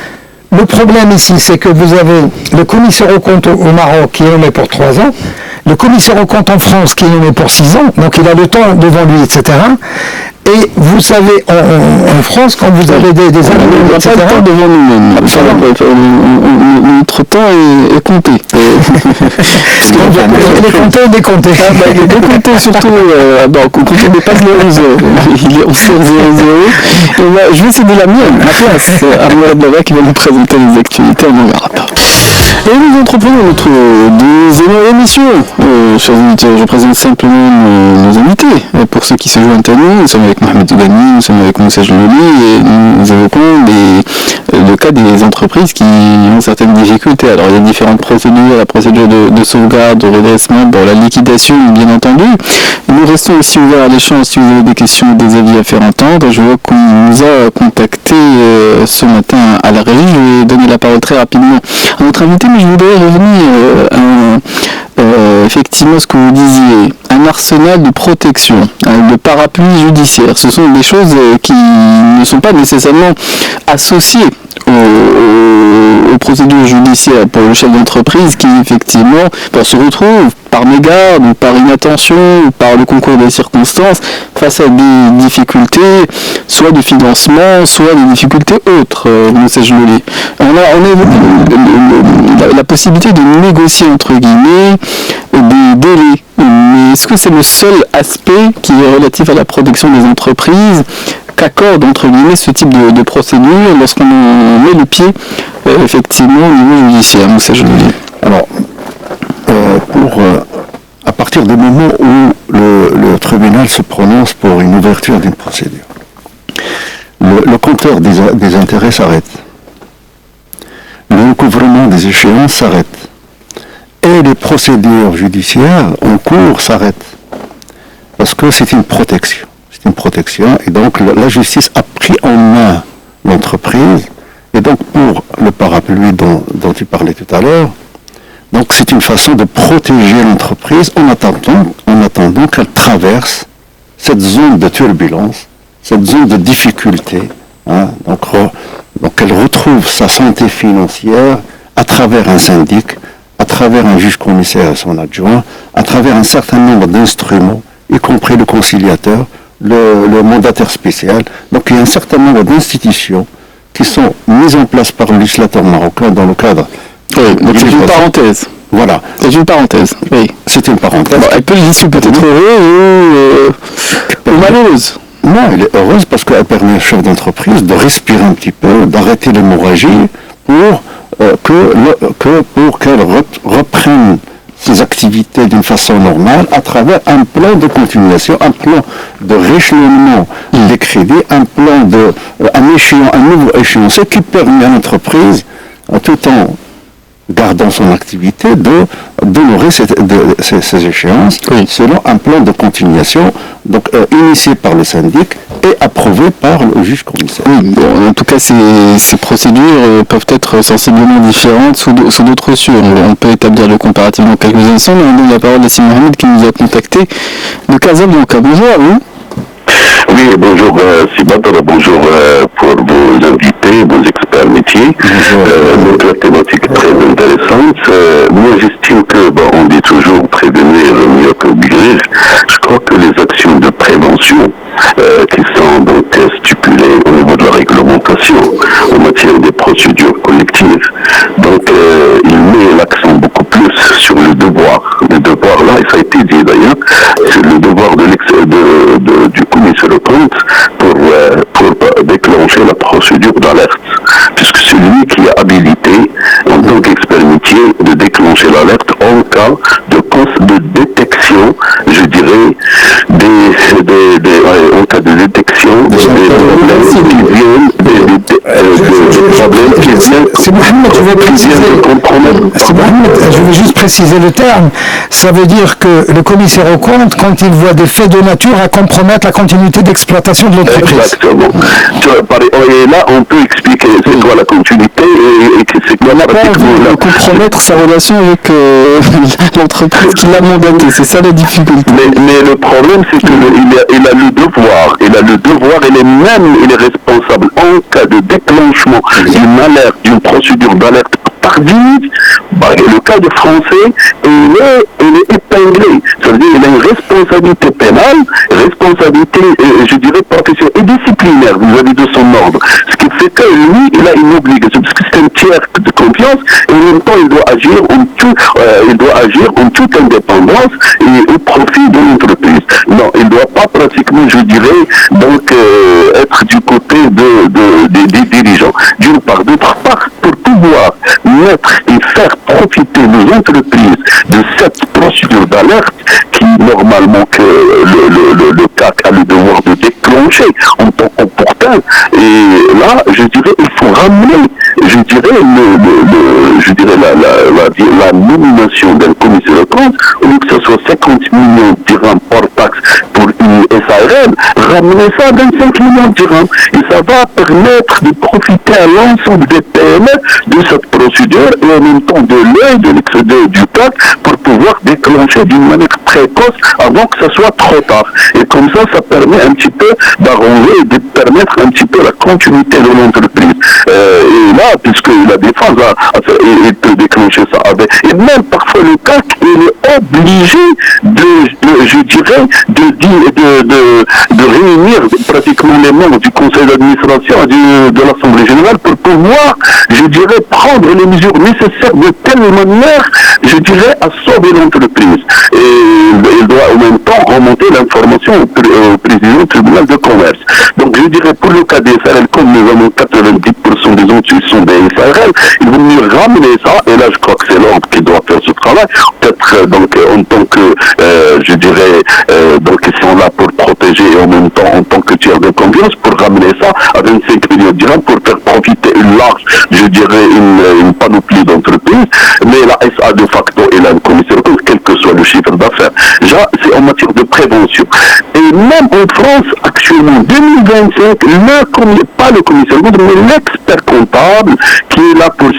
Le problème ici, c'est que vous avez le commissaire aux comptes au Maroc qui est nommé pour 3 ans, le commissaire aux comptes en France qui est nommé pour 6 ans, donc il a le temps devant lui, etc. Et vous savez, en France, quand vous avez des on n'a pas le temps devant nous-mêmes. Notre temps est compté. Il est compté ou décompté? Il est décompté surtout. Quand on dépasse les 11 heures, il est 11h00. Je vais céder la mienne, ma place, à Mohamed Lava qui va nous présenter les actualités en arabe. Et nous entreprenons notre deuxième émission. Chers auditeurs, je présente simplement nos invités. Et pour ceux qui se joignent à nous sommes avec Mohamed Tougani, nous sommes avec Moussa Jloli et nous évoquons le cas des entreprises qui ont certaines difficultés. Alors il y a différentes procédures, la procédure de sauvegarde, de redressement, la liquidation bien entendu. Nous restons aussi ouverts à l'échange si vous avez des questions ou des avis à faire entendre. Je vois qu'on nous a contacté ce matin à la régie. Je vais donner la parole très rapidement à notre invité, mais je voudrais revenir à effectivement ce que vous disiez, un arsenal de protection, de parapluie judiciaire. Ce sont des choses qui ne sont pas nécessairement associées aux procédures judiciaires pour le chef d'entreprise qui effectivement se retrouve par mégarde ou par inattention ou par le concours des circonstances face à des difficultés soit de financement, soit des difficultés autres. Moussa Jloli. On a évoqué la possibilité de négocier entre guillemets des délais. Mais est-ce que c'est le seul aspect qui est relatif à la protection des entreprises qu'accorde entre guillemets ce type de procédure lorsqu'on met le pied effectivement au niveau judiciaire? Moussa Jloli. Alors, à partir du moment où le tribunal se prononce pour une ouverture d'une procédure, le compteur des intérêts s'arrête, le recouvrement des échéances s'arrête, et les procédures judiciaires en cours s'arrêtent, parce que c'est une protection. C'est une protection, et donc la justice a pris en main l'entreprise, et donc pour le parapluie dont tu parlais tout à l'heure, donc c'est une façon de protéger l'entreprise en attendant qu'elle traverse cette zone de turbulence, cette zone de difficulté. Donc elle retrouve sa santé financière à travers un syndic, à travers un juge commissaire et son adjoint, à travers un certain nombre d'instruments, y compris le conciliateur, le mandataire spécial. Donc il y a un certain nombre d'institutions qui sont mises en place par le législateur marocain dans le cadre. Oui, donc c'est une parenthèse. Voilà. C'est une parenthèse, oui. C'est une parenthèse. Elle peut l'issue peut-être heureuse ou malheureuse. Non, elle est heureuse parce qu'elle permet au chef d'entreprise de respirer un petit peu, d'arrêter l'hémorragie pour qu'elle reprenne ses activités d'une façon normale à travers un plan de continuation, un plan de rééchelonnement des crédits, un nouveau échéancier qui permet à l'entreprise, tout en gardant son activité, d'honorer ces échéances selon un plan de continuation donc initié par le syndic et approuvé par le juge commissaire. Oui, en tout cas, ces procédures peuvent être sensiblement différentes sous d'autres cieux. On peut établir le comparatif dans quelques instants, mais on donne la parole à Sim Mohamed qui nous a contacté de Casablanca. Bonjour à vous. Oui, bonjour Sibadra, bonjour pour vos invités, vos experts métiers. Donc la thématique est très intéressante. Moi j'estime que, on dit toujours prévenir mieux que guérir. Je crois que les actions de prévention qui sont donc stipulées au niveau de la réglementation en matière des procédures collectives, donc il met l'accent beaucoup plus sur le devoir. Le devoir là, et ça a été dit d'ailleurs, c'est le devoir du commissaire aux comptes pour déclencher la procédure d'alerte, puisque c'est lui qui est habilité en tant qu'expert métier de déclencher l'alerte en cas de détection, je dirais, en cas de détection des problèmes qui viennent C'est Mohamed, je vais juste préciser le terme. Ça veut dire que le commissaire aux comptes, quand il voit des faits de nature à compromettre la continuité d'exploitation de l'entreprise. Exactement. Et là, on peut expliquer c'est quoi la continuité et c'est quoi pratiquement compromettre sa relation avec l'entreprise qui l'a mandaté. C'est ça la difficulté. Mais le problème, c'est qu'il a le devoir. Il est responsable en cas de déclenchement d'une alerte, d'une procédure d'alerte tardive. Le cas de français, il est épinglé. Ça veut dire qu'il a une responsabilité pénale, responsabilité, je dirais, professionnelle et disciplinaire vis-à-vis de son ordre. Ce qui fait que lui, il a une obligation, parce que c'est un tiers de confiance, et en même temps, il doit agir en toute indépendance et au profit de l'entreprise. Non, il ne doit pas pratiquement, je dirais, donc être du côté des dirigeants, d'une part. D'autre part, pour pouvoir mettre et faire profiter nos entreprises de cette procédure d'alerte qui, normalement, que le CAC a le devoir de déclencher en tant qu'opportun. Et là, je dirais, il faut ramener, je dirais, la nomination d'un commissaire aux comptes, au lieu que ce soit 50 millions de dirhams hors taxe pour une SARL, ramener ça à 25 millions de dirhams. Et ça va permettre de profiter à l'ensemble des PME de cette procédure et en même temps de l'œil du CAC pour pouvoir déclencher d'une manière précoce avant que ça soit trop tard. Et comme ça permet un petit peu d'arranger et de permettre un petit peu la continuité de l'entreprise. Et là, puisque la défense il peut déclencher ça avec. Et même parfois le CAC, il est obligé de réunir pratiquement les membres du conseil d'administration de l'Assemblée générale pour pouvoir, je dirais, prendre les mesures nécessaires de telle manière, je dirais, à sauver l'entreprise. Et il doit en même temps remonter l'information au président du tribunal de commerce. Donc je dirais, pour le cas des SARL, comme nous avons 90% des autres qui sont des SARL, il vaut mieux ramener ça, et là je crois que c'est l'ordre qui doit faire ce travail, peut-être donc en tant que, je dirais, donc ils sont là pour protéger et en même temps en tant que tiers de confiance, pour ramener ça à 25 millions de dirhams pour faire profiter une large, je dirais, une panoplie d'entreprises, mais la SA de facto et la commissaire, quel que soit le chiffre d'affaires. Déjà, c'est en matière de prévention. Et même en France, actuellement, 2025, pas le commissaire, mais l'expert comptable qui est là pour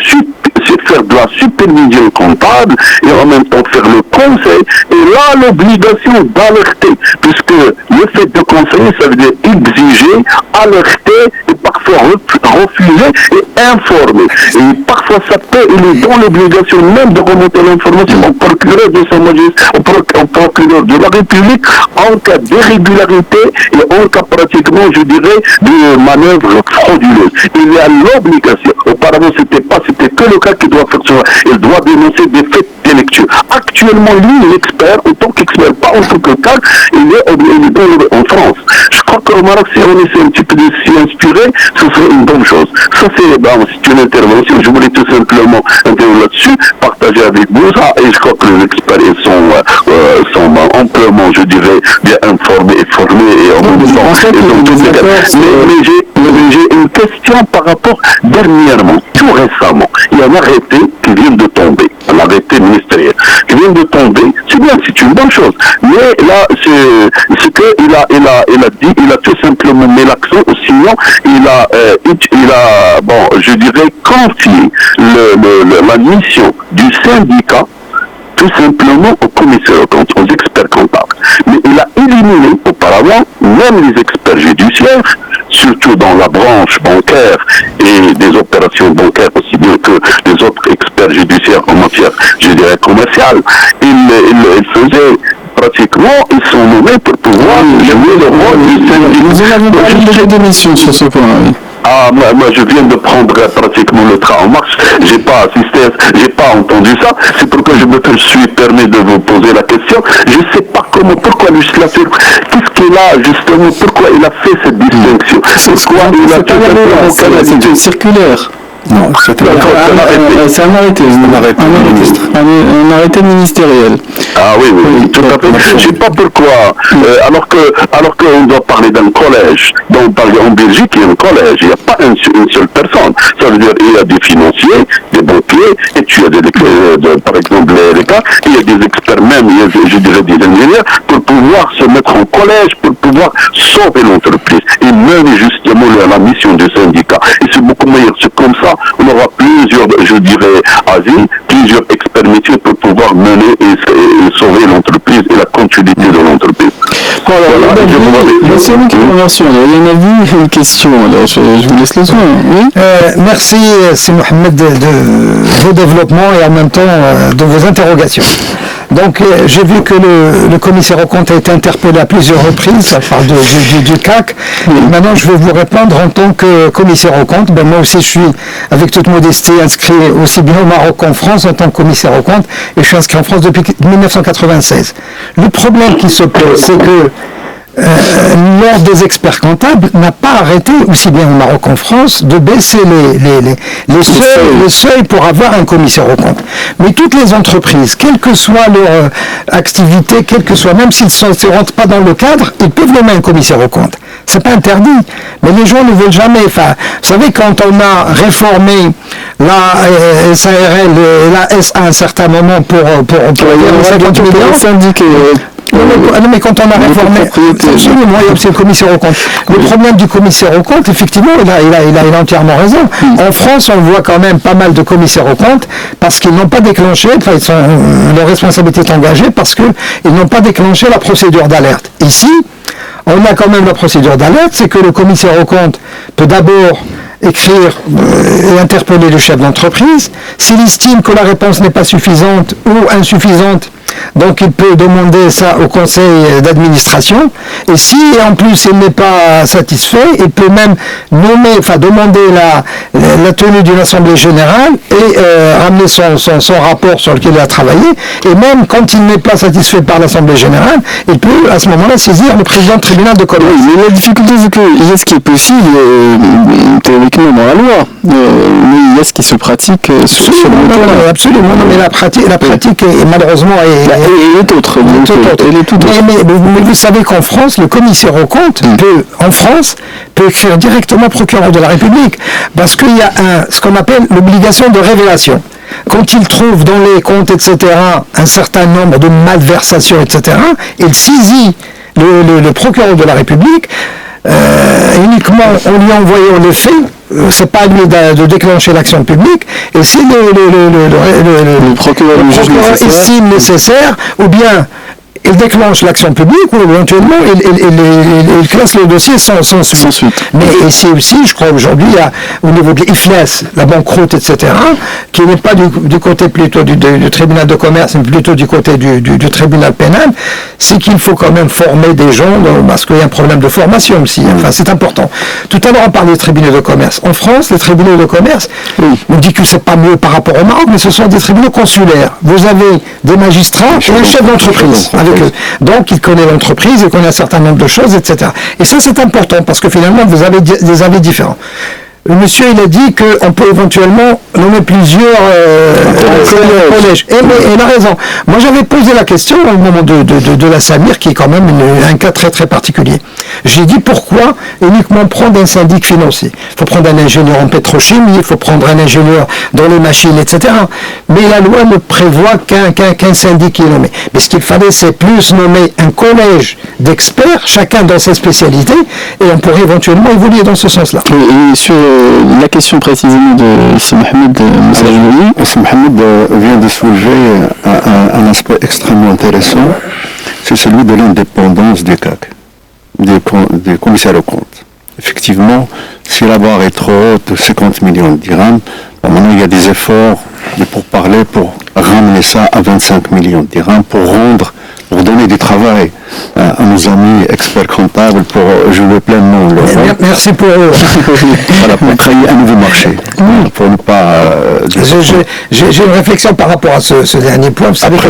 faire de la supervision comptable et en même temps faire le conseil, et là l'obligation d'alerter, puisque le fait de conseiller, ça veut dire exiger, alerter et parfois refuser et informer. Et parfois ça peut, il est dans l'obligation même de remonter l'information au procureur de sa majesté, au procureur de la République en cas d'irrégularité et en cas pratiquement, je dirais, de manœuvres frauduleuses. Il y a l'obligation. Auparavant, c'était que le cas qui doit faire ça. Il doit dénoncer des faits délictueux. Actuellement, lui, l'expert, en tant qu'expert, pas en tant que cas, il est en France. Je crois qu'au Maroc, si on essaie un petit peu de s'y inspirer, ce serait une bonne chose. Ça, c'est une intervention. Je voulais tout simplement intervenir là-dessus, partager avec vous ça, et je crois que les experts sont amplement, je dirais, bien informés et formés et en même temps. Mais j'ai une question par rapport dernièrement, tout récemment. Il y a un arrêté qui vient de tomber, un arrêté ministériel qui vient de tomber. C'est bien, c'est une bonne chose. Mais là, c'est qu'il a dit, il a tout simplement mis l'accent, sinon il a, je dirais, confié la mission du syndicat tout simplement aux commissaires aux comptes, aux experts comptables. Mais il a éliminé auparavant même les experts judiciaires, surtout dans la branche bancaire et des opérations bancaires aussi bien que les autres experts judiciaires en matière, je dirais, commerciale. Il faisait pratiquement, ils sont nommés pour pouvoir jouer le rôle du syndicat. Nous en avons parlé déjà d'émission sur ce point, oui. Moi je viens de prendre pratiquement le train en marche, j'ai pas assisté, j'ai pas entendu ça, c'est pourquoi je me suis permis de vous poser la question. Je sais pas pourquoi le législateur, qu'est-ce qu'il a justement, pourquoi il a fait cette distinction, pourquoi il a c'est une circulaire. Non, c'était c'est un arrêté. Un arrêté ministériel. Ah oui, tout à fait. Je ne sais pas pourquoi, alors qu'on doit parler d'un collège, donc en Belgique, il y a un collège, il n'y a pas une seule personne. Ça veut dire il y a des financiers, des banquiers, et tu as par exemple les cas, il y a des experts même, il y a, je dirais des ingénieurs, pour pouvoir se mettre en collège, pour pouvoir sauver l'entreprise, et même justement la mission du syndicat. Et c'est beaucoup meilleur. C'est comme ça, on aura plusieurs, je dirais, asiles, plusieurs experts métiers pour pouvoir mener et sauver l'entreprise et la continuité de l'entreprise. Voilà, c'est une convention. Il y en a vu une question, alors je vous laisse le soin. Oui. Merci, c'est Mohamed, de vos développements et en même temps de vos interrogations. Donc j'ai vu que le commissaire aux comptes a été interpellé à plusieurs reprises, ça parle du CAC. Oui. Maintenant je vais vous répondre en tant que commissaire aux comptes. Ben, moi aussi je suis, avec toute modestie, inscrit aussi bien au Maroc qu'en France en tant que commissaire aux comptes, et je suis inscrit en France depuis 1996. Le problème qui se pose, c'est que l'ordre des experts comptables n'a pas arrêté, aussi bien au Maroc qu'en France, de baisser les seuils pour avoir un commissaire aux comptes. Mais toutes les entreprises, quelle que soit leur activité, quelle que soit, même s'ils ne rentrent pas dans le cadre, ils peuvent nommer un commissaire aux comptes. C'est pas interdit, mais les gens ne veulent jamais. Enfin, vous savez, quand on a réformé la SARL et la SA à un certain moment pour 50 millions, syndiqués. Non, mais quand on a réformé, absolument, c'est le commissaire aux comptes. Le problème du commissaire aux comptes, effectivement, il a entièrement raison. En France, on voit quand même pas mal de commissaires aux comptes parce qu'ils n'ont pas déclenché, leur responsabilité est engagée parce qu'ils n'ont pas déclenché la procédure d'alerte. Ici, on a quand même la procédure d'alerte, c'est que le commissaire aux comptes peut d'abord écrire et interpeller le chef d'entreprise. S'il estime que la réponse n'est pas suffisante ou insuffisante, donc il peut demander ça au conseil d'administration. Et si en plus il n'est pas satisfait, il peut même demander la tenue d'une assemblée générale et ramener son rapport sur lequel il a travaillé. Et même quand il n'est pas satisfait par l'assemblée générale, il peut à ce moment-là saisir le président du tribunal de commerce. Oui, mais la difficulté, c'est qu'il y a ce qui est possible théoriquement dans la loi, mais il y a ce qui se pratique sur le terrain. Absolument, non, mais la pratique est malheureusement elle est autre. Mais vous savez qu'en France, le commissaire aux comptes peut écrire directement au procureur de la République, parce qu'il y a ce qu'on appelle l'obligation de révélation. Quand il trouve dans les comptes, etc., un certain nombre de malversations, etc., il saisit le procureur de la République, uniquement en lui envoyant les faits. C'est pas à lui de déclencher l'action publique, et si le procureur estime nécessaire, ou bien il déclenche l'action publique, ou éventuellement il classe le dossier sans suite. Mais ici aussi, je crois aujourd'hui, il y a au niveau de l'IFLES, la banqueroute, etc., qui n'est pas du côté plutôt du tribunal de commerce, mais plutôt du côté du tribunal pénal, c'est qu'il faut quand même former des gens, parce qu'il y a un problème de formation aussi. Enfin, c'est important. Tout à l'heure, on parlait des tribunaux de commerce. En France, les tribunaux de commerce, on dit que c'est pas mieux par rapport au Maroc, mais ce sont des tribunaux consulaires. Vous avez des magistrats et un chef d'entreprise avec eux. Donc, il connaît l'entreprise, il connaît un certain nombre de choses, etc. Et ça, c'est important, parce que finalement, vous avez des avis différents. Le monsieur, il a dit qu'on peut éventuellement nommer plusieurs collèges. Et il a raison. Moi, j'avais posé la question au moment de la Samir, qui est quand même un cas très très particulier. J'ai dit pourquoi uniquement prendre un syndic financier. Il faut prendre un ingénieur en pétrochimie, il faut prendre un ingénieur dans les machines, etc. Mais la loi ne prévoit qu'un syndic qui est nommé. Mais ce qu'il fallait, c'est plus nommer un collège d'experts, chacun dans sa spécialité, et on pourrait éventuellement évoluer dans ce sens-là. Et sur la question précisément de M. Mohamed Moussajloui, M. Mohamed vient de soulever un aspect extrêmement intéressant, c'est celui de l'indépendance des CAC, des commissaires aux comptes. Effectivement, si la barre est trop haute, 50 millions de dirhams, maintenant il y a des efforts pour ramener ça à 25 millions de dirhams, pour donner du travail à nos amis experts comptables pour jouer pleinement le rôle. Merci pour eux. Voilà, pour créer un nouveau marché. Pour ne pas... J'ai une réflexion par rapport à ce dernier point. Vous savez que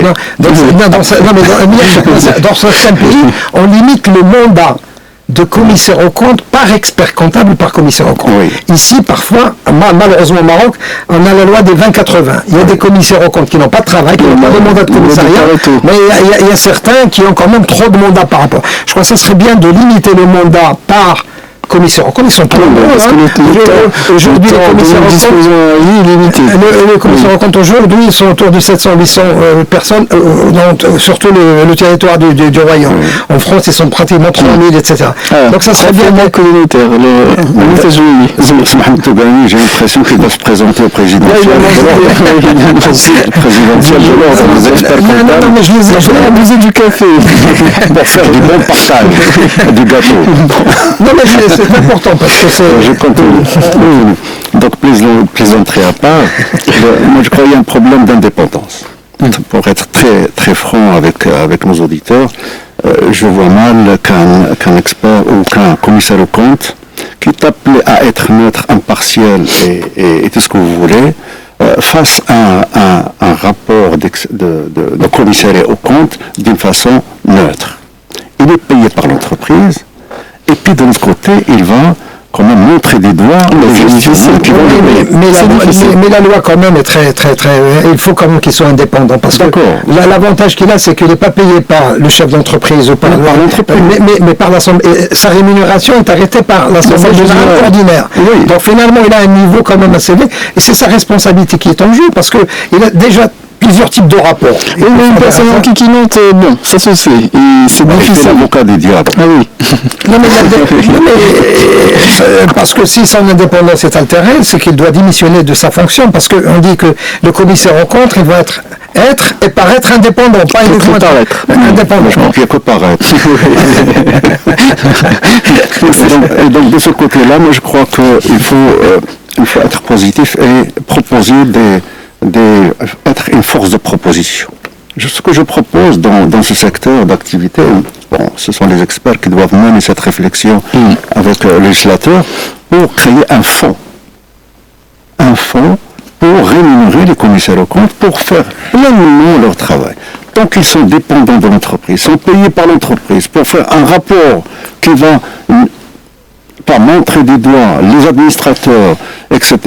dans certains pays, on limite le mandat de commissaire aux comptes par expert comptable ou par commissaire aux comptes. Oui. Ici, parfois, malheureusement au Maroc, on a la loi des 20-80. Il y a des commissaires aux comptes qui n'ont pas de travail, qui n'ont pas de mandat de commissariat, mais il y a certains qui ont quand même trop de mandats par rapport. Je crois que ça serait bien de limiter le mandat par commissaires aux comptes, ils sont trop nombreux. Aujourd'hui, les commissaires aux comptes aujourd'hui, ils sont autour de 700-800 personnes, surtout le territoire du Royaume. En France, ils sont pratiquement 3000, etc. Donc ça serait bien communautaire. J'ai l'impression qu'il doit se présenter au président. Non, mais je l'ai abusé du café. Pour faire du bon partage, du gâteau. Non, mais c'est important parce que c'est... Je continue. Donc, plaisanterie à part, moi je crois qu'il y a un problème d'indépendance. Pour être très, très franc avec nos auditeurs, je vois mal qu'un expert ou qu'un commissaire aux comptes qui est appelé à être neutre, impartial et tout ce que vous voulez, fasse un rapport de commissariat aux comptes d'une façon neutre. Il est payé par l'entreprise, et puis de l'autre côté, il va quand même montrer des doigts. Mais la loi quand même est très, très, très... Il faut quand même qu'il soit indépendant, parce que l'avantage qu'il a, c'est qu'il n'est pas payé par le chef d'entreprise ou par l'entreprise, mais par l'Assemblée. Sa rémunération est arrêtée par l'Assemblée générale ordinaire. Oui. Donc finalement, il a un niveau quand même assez élevé, et c'est sa responsabilité qui est en jeu, parce qu'il a déjà plusieurs types de rapports. Oui, mais une personne qui note, bon, ça se sait. Et c'est difficile. L'avocat des diables. Ah oui. Non, mais parce que si son indépendance est altérée, c'est qu'il doit démissionner de sa fonction, parce qu'on dit que le commissaire aux comptes, il va être et paraître indépendant, pas uniquement indépendant. Je crois qu'il n'y a que paraître. Et donc de ce côté-là, moi je crois qu'il faut être positif et proposer être une force de proposition. Ce que je propose dans ce secteur d'activité, bon, ce sont les experts qui doivent mener cette réflexion avec le législateur pour créer un fonds pour rémunérer les commissaires aux comptes pour faire pleinement leur travail. Tant qu'ils sont dépendants de l'entreprise, sont payés par l'entreprise pour faire un rapport qui va pas montrer du doigt les administrateurs, etc.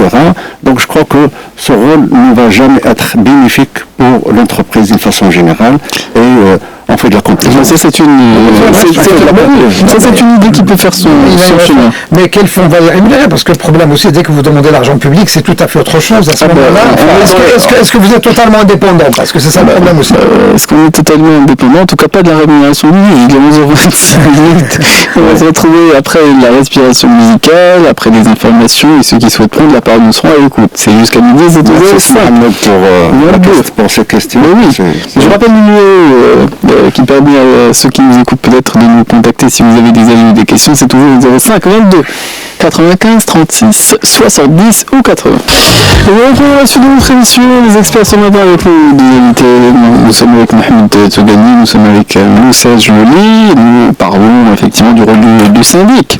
Donc je crois que ce rôle ne va jamais être bénéfique pour l'entreprise d'une façon générale et on fait de la complaisance. Ça c'est une idée qui peut faire son chemin. Mais quel fonds va les rémunérer? Parce que le problème aussi, dès que vous demandez l'argent public, c'est tout à fait autre chose à ce moment-là. Est-ce que vous êtes totalement indépendant? Parce que c'est ça le problème aussi. Est-ce qu'on est totalement indépendant? En tout cas pas de la rémunération du juge. Il est 11h25 minutes. On va se retrouver après la respiration musicale, après les informations et ceux qui souhaitent prendre la parole nous seront à l'écoute. C'est jusqu'à midi, c'est tout pour ces questions. Oui. Je rappelle le numéro qui permet à ceux qui nous écoutent peut-être de nous contacter si vous avez des avis ou des questions. C'est toujours le 05 22 95 36 70 ou 80. Et on retrouve la suite de notre émission. Les experts sont maintenant avec nous, des invités. Nous sommes avec Mohamed Togani, nous sommes avec Moussa Joly. Nous parlons effectivement du rôle du syndic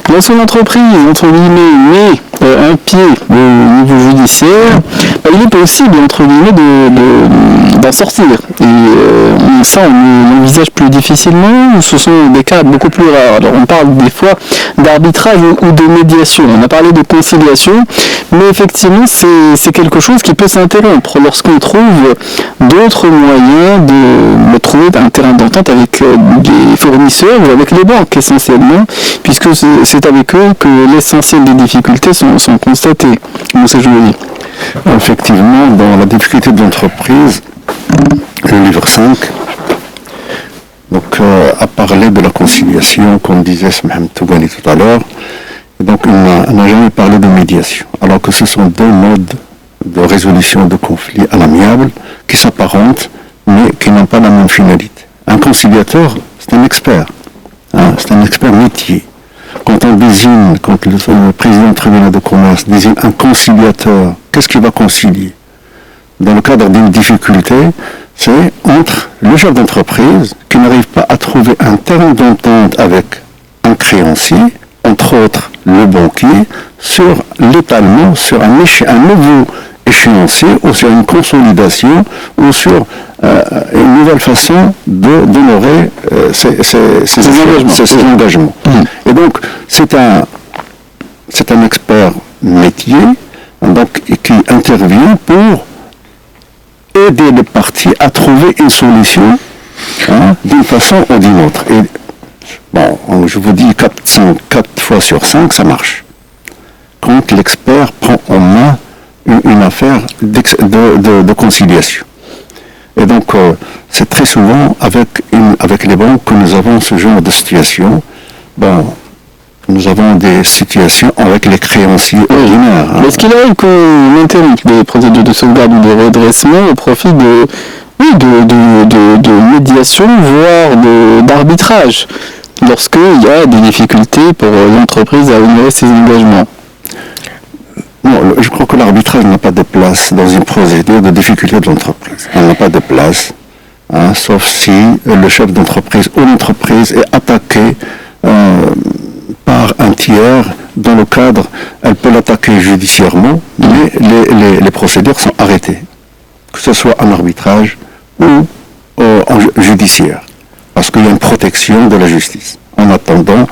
dans son entreprise, entre guillemets, mais un pied au niveau judiciaire, il est possible, entre guillemets, d'en sortir. Et ça, on l'envisage plus difficilement, ou ce sont des cas beaucoup plus rares. Alors, on parle des fois d'arbitrage ou de médiation. On a parlé de conciliation, mais effectivement, c'est quelque chose qui peut s'interrompre lorsqu'on trouve d'autres moyens de trouver un terrain d'entente avec les fournisseurs ou avec les banques, essentiellement, puisque c'est avec eux que l'essentiel des difficultés sont constatées. C'est joli. Effectivement, dans la difficulté de l'entreprise, le livre 5 a parlé de la conciliation, comme disait Mohamed Togani tout à l'heure. Donc, on n'a jamais parlé de médiation, alors que ce sont deux modes de résolution de conflits à l'amiable qui s'apparentent, mais qui n'ont pas la même finalité. Un conciliateur, c'est un expert. C'est un expert métier. Quand le président du tribunal de commerce désigne un conciliateur, qu'est-ce qu'il va concilier? Dans le cadre d'une difficulté, c'est entre le chef d'entreprise qui n'arrive pas à trouver un terrain d'entente avec un créancier, entre autres le banquier, sur l'étalement, sur un nouveau échéancier ou sur une consolidation ou sur une nouvelle façon d'honorer ces engagements. Et donc, c'est un expert métier donc, qui intervient pour aider les parties à trouver une solution d'une façon ou d'une autre. Et bon, je vous dis 4 fois sur 5, ça marche. Quand l'expert prend en main une affaire de conciliation. Et donc, c'est très souvent avec les banques que nous avons ce genre de situation. Bon, nous avons des situations avec les créanciers ordinaires. Mais est-ce qu'il arrive qu'on interrompt des procédures de sauvegarde ou de redressement au profit de médiation, voire d'arbitrage, lorsqu'il y a des difficultés pour l'entreprise à honorer ses engagements? Non, je crois que l'arbitrage n'a pas de place dans une procédure de difficulté de l'entreprise. Elle n'a pas de place, sauf si le chef d'entreprise ou l'entreprise est attaqué par un tiers. Dans le cadre, elle peut l'attaquer judiciairement, mais les procédures sont arrêtées, que ce soit en arbitrage ou en judiciaire, parce qu'il y a une protection de la justice, en attendant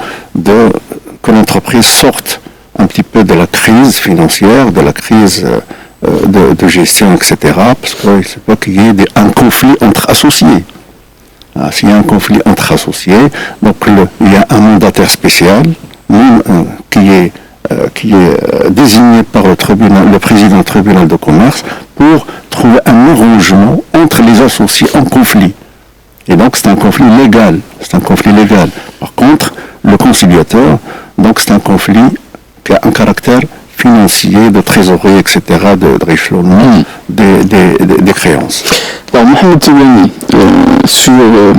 que l'entreprise sorte un petit peu de la crise financière, de la crise de gestion, etc., parce qu'il ne faut pas qu'il y ait un conflit entre associés. S'il y a un conflit entre associés, donc il y a un mandataire spécial qui est désigné par le président du tribunal de commerce pour trouver un arrangement entre les associés en conflit. Et donc c'est un conflit légal. Par contre, le conciliateur, donc c'est un conflit qui a un caractère financier, de trésorerie, etc., de rééchelonnement des créances. Alors, Mohamed Toubani, sur le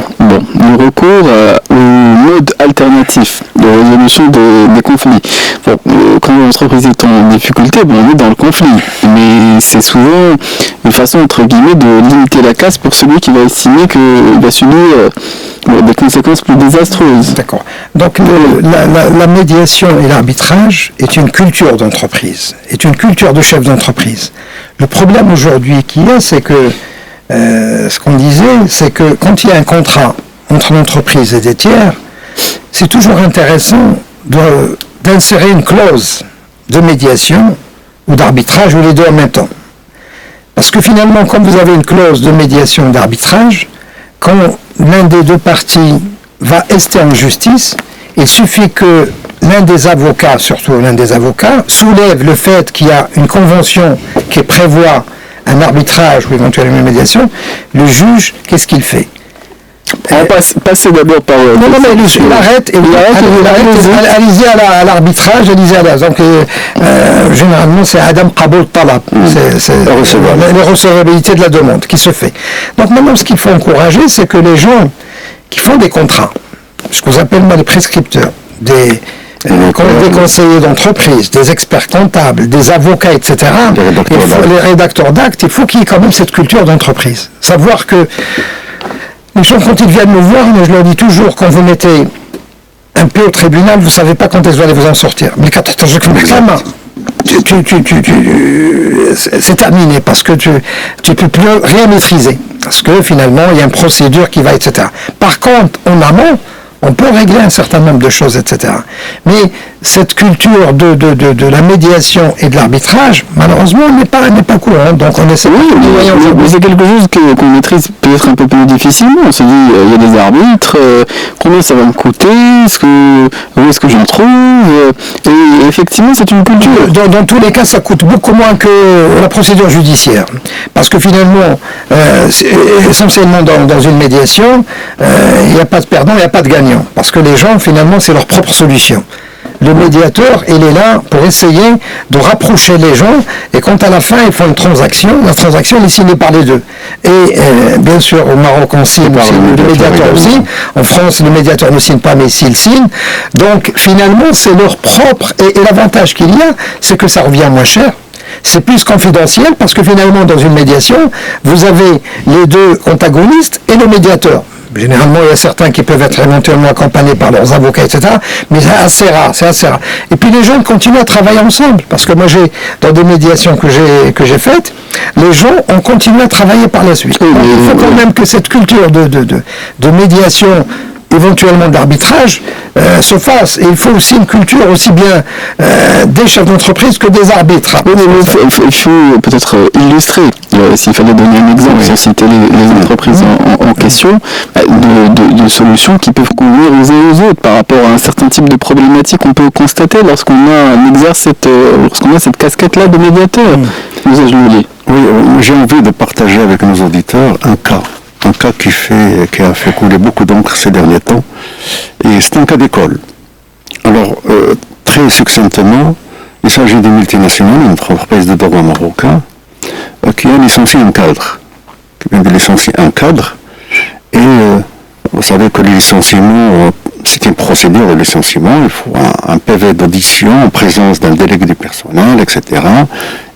recours au mode alternatif de résolution des conflits. Bon, quand l'entreprise est en difficulté, on est dans le conflit, mais c'est souvent une façon, entre guillemets, de limiter la casse pour celui qui va estimer qu'il va subir des conséquences plus désastreuses. D'accord. Donc la médiation et l'arbitrage est une culture d'entreprise, est une culture de chef d'entreprise. Le problème aujourd'hui c'est que ce qu'on disait, c'est que quand il y a un contrat entre l'entreprise et des tiers, c'est toujours intéressant d'insérer une clause de médiation ou d'arbitrage ou les deux en même temps. Parce que finalement, quand vous avez une clause de médiation ou d'arbitrage, quand l'un des deux parties va ester en justice, il suffit que l'un des avocats, surtout l'un des avocats, soulève le fait qu'il y a une convention qui prévoit un arbitrage ou éventuellement une médiation. Le juge, qu'est-ce qu'il fait? On va passer d'abord par... Non, mais il arrête, allez-y à l'arbitrage, allez-y à la... Donc, généralement, c'est Adam Qaboul Talab, c'est la recevabilité de la demande qui se fait. Donc maintenant, ce qu'il faut encourager, c'est que les gens qui font des contrats, ce que vous appelez moi les prescripteurs, des conseillers d'entreprise, des experts comptables, des avocats, etc., les rédacteurs d'actes, il faut qu'il y ait quand même cette culture d'entreprise. Savoir que les gens, quand ils viennent me voir, je leur dis toujours, quand vous mettez un pied au tribunal, vous ne savez pas quand est-ce que vous allez vous en sortir. Mais quand c'est terminé, parce que tu ne peux plus rien maîtriser. Parce que finalement, il y a une procédure qui va, etc. Par contre, en amont, on peut régler un certain nombre de choses, etc. Mais cette culture de la médiation et de l'arbitrage, malheureusement, n'est pas courante. Donc on essaie mais c'est quelque chose qu'on maîtrise peut-être un peu plus difficilement. On se dit, il y a des arbitres, combien ça va me coûter, où est-ce que je le trouve? Et effectivement, c'est une culture. Dans tous les cas, ça coûte beaucoup moins que la procédure judiciaire. Parce que finalement, essentiellement dans une médiation, il n'y a pas de perdant, il n'y a pas de gagnant. Parce que les gens, finalement, c'est leur propre solution. Le médiateur, il est là pour essayer de rapprocher les gens, et quand à la fin, ils font une transaction, la transaction est signée par les deux. Et bien sûr, au Maroc, on signe le médiateur aussi. En France, le médiateur ne signe pas, mais s'il signe. Donc, finalement, c'est leur propre... Et l'avantage qu'il y a, c'est que ça revient moins cher. C'est plus confidentiel, parce que finalement, dans une médiation, vous avez les deux antagonistes et le médiateur. Généralement, il y a certains qui peuvent être éventuellement accompagnés par leurs avocats, etc. Mais c'est assez rare. Et puis les jeunes continuent à travailler ensemble. Parce que moi, dans des médiations que j'ai faites, les gens ont continué à travailler par la suite. Donc, il faut quand même que cette culture de médiation, éventuellement d'arbitrage, se fasse. Et il faut aussi une culture aussi bien des chefs d'entreprise que des arbitres. Oui, mais il faut peut-être illustrer, s'il fallait donner un exemple, sans citer les entreprises en question, de solutions qui peuvent convenir aux uns aux autres par rapport à un certain type de problématique qu'on peut constater lorsqu'on a cette casquette-là de médiateur. Oui, j'ai envie de partager avec nos auditeurs un cas qui a fait couler beaucoup d'encre ces derniers temps. Et c'est un cas d'école. Alors, très succinctement, il s'agit d'une multinationale, une entreprise de droit marocain, qui a licencié un cadre. Qui vient de licencier un cadre. Et vous savez que le licenciement, c'est une procédure de licenciement. Il faut un PV d'audition en présence d'un délégué du personnel, etc.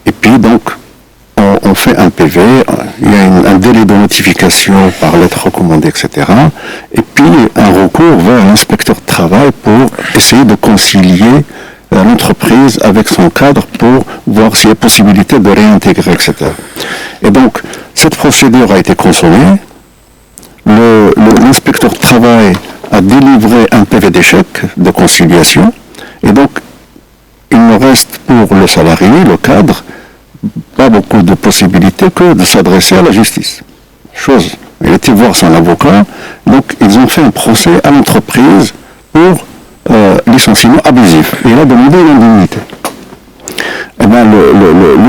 Et puis donc, on fait un PV, il y a un délai de notification par lettre recommandée, etc. Et puis un recours vers l'inspecteur de travail pour essayer de concilier l'entreprise avec son cadre pour voir s'il y a possibilité de réintégrer, etc. Et donc, cette procédure a été consommée. L'inspecteur de travail a délivré un PV d'échec de conciliation. Et donc, il ne reste pour le salarié, le cadre, pas beaucoup de possibilités que de s'adresser à la justice. Il était voir son avocat, donc ils ont fait un procès à l'entreprise pour licenciement abusif. Et il a demandé une indemnité. Eh bien,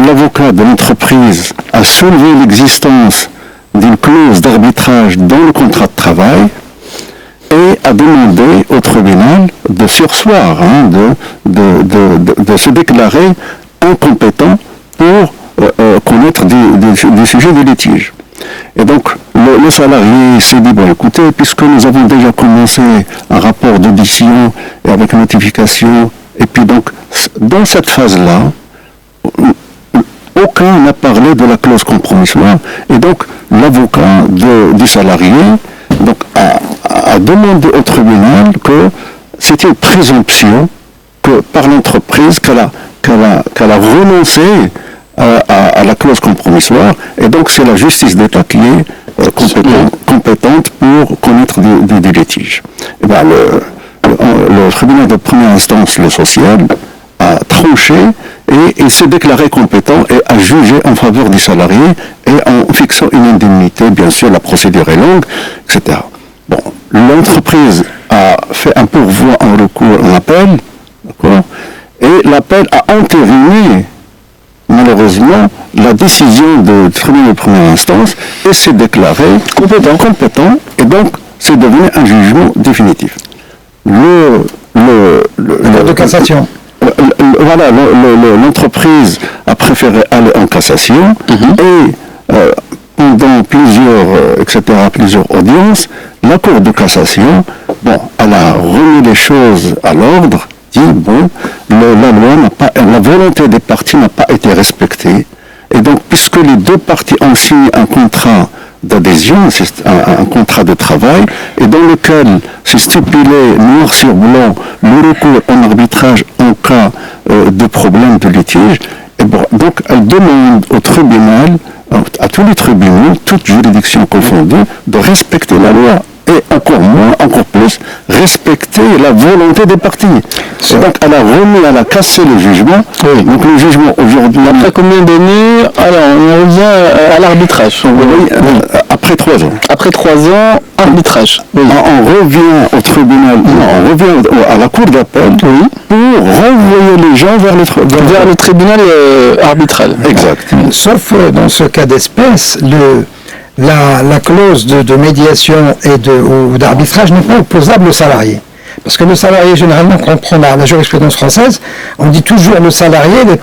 l'avocat de l'entreprise a soulevé l'existence d'une clause d'arbitrage dans le contrat de travail et a demandé au tribunal de surseoir, de se déclarer incompétent pour connaître des sujets de litige. Et donc, le salarié s'est dit, bon écoutez, puisque nous avons déjà commencé un rapport d'audition et avec notification, et puis donc, dans cette phase-là, aucun n'a parlé de la clause compromissoire, et donc l'avocat du salarié donc, a demandé au tribunal que c'était une présomption que par l'entreprise qu'elle a renoncé à la clause compromissoire, et donc c'est la justice d'État qui est compétente pour connaître des litiges. Et bien, le tribunal de première instance, le social, a tranché et s'est déclaré compétent et a jugé en faveur du salarié et en fixant une indemnité. Bien sûr, la procédure est longue, etc. Bon, l'entreprise a fait un pourvoi en recours en appel, d'accord, et l'appel a entériné malheureusement la décision du tribunal de première instance et s'est déclaré compétent, et donc c'est devenu un jugement définitif. Cour de cassation. Voilà, l'entreprise a préféré aller en cassation et pendant plusieurs audiences, la Cour de cassation, elle a remis les choses à l'ordre, dit la loi la volonté des parties n'a pas été respectée, et donc puisque les deux parties ont signé un contrat d'adhésion, c'est un contrat de travail, et dans lequel c'est stipulé noir sur blanc le recours en arbitrage en cas de problème de litige, et donc elle demande au tribunal, à tous les tribunaux, toutes juridictions confondues, de respecter la loi et encore plus, respecter la volonté des parties. Donc elle a cassé le jugement. Oui. Donc le jugement aujourd'hui... Après combien d'années? Alors on revient à l'arbitrage. Après 3 ans. Après 3 ans, arbitrage. Oui. On revient au tribunal, on revient à la cour d'appel pour renvoyer les gens vers le tribunal arbitral. Exact. Sauf dans ce cas d'espèce, la clause de médiation ou d'arbitrage n'est pas opposable au salarié. Parce que le salarié, généralement, quand on prend la jurisprudence française, on dit toujours le salarié n'est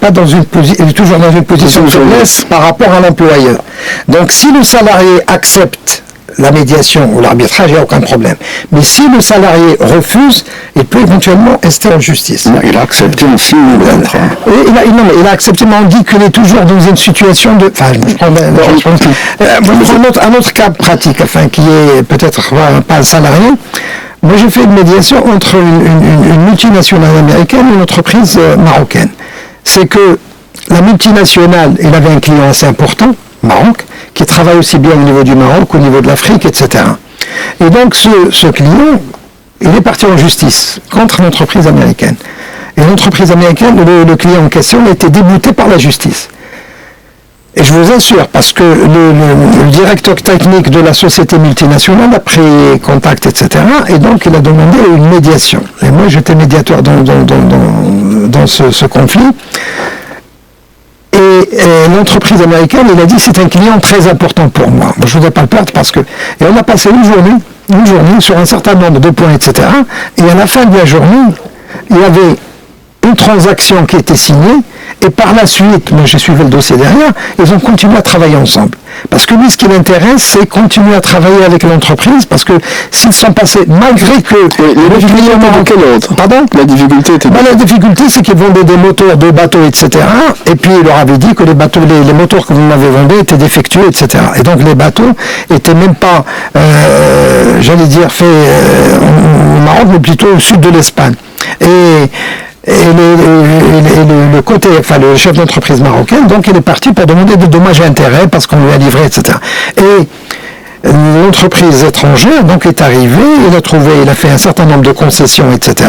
toujours dans une position de faiblesse par rapport à l'employeur. Donc si le salarié accepte la médiation ou l'arbitrage, il n'y a aucun problème. Mais si le salarié refuse, il peut éventuellement rester en justice. Non, il a accepté aussi le contrat. Il a accepté, mais on dit qu'il est toujours dans une situation de... Enfin, je prends un autre cas pratique, enfin, qui est peut-être pas un salarié. Moi, j'ai fait une médiation entre une multinationale américaine et une entreprise marocaine. C'est que la multinationale, il avait un client assez important, Maroc, qui travaille aussi bien au niveau du Maroc, au niveau de l'Afrique, etc. Et donc, ce client, il est parti en justice contre l'entreprise américaine. Et l'entreprise américaine, le client en question, a été débouté par la justice. Et je vous assure, parce que le directeur technique de la société multinationale a pris contact, etc. Et donc, il a demandé une médiation. Et moi, j'étais médiateur dans ce conflit. Et l'entreprise américaine, il a dit, c'est un client très important pour moi. Je ne voudrais pas le perdre parce que... Et on a passé une journée sur un certain nombre de points, etc. Et à la fin de la journée, il y avait une transaction qui était signée, et par la suite, moi j'ai suivi le dossier derrière, ils ont continué à travailler ensemble. Parce que lui, ce qui l'intéresse, c'est continuer à travailler avec l'entreprise, parce que s'ils sont passés, malgré que... Le client dans quel ordre? Pardon? La difficulté était... La difficulté, c'est qu'ils vendaient des moteurs de bateaux, etc. Et puis, il leur avait dit que les moteurs que vous m'avez vendus étaient défectueux, etc. Et donc, les bateaux étaient même pas, j'allais dire, faits au Maroc, mais plutôt au sud de l'Espagne. Et le côté, enfin le chef d'entreprise marocain, donc il est parti pour demander des dommages et intérêts parce qu'on lui a livré, etc. Et l'entreprise étrangère donc est arrivée, il a fait un certain nombre de concessions, etc.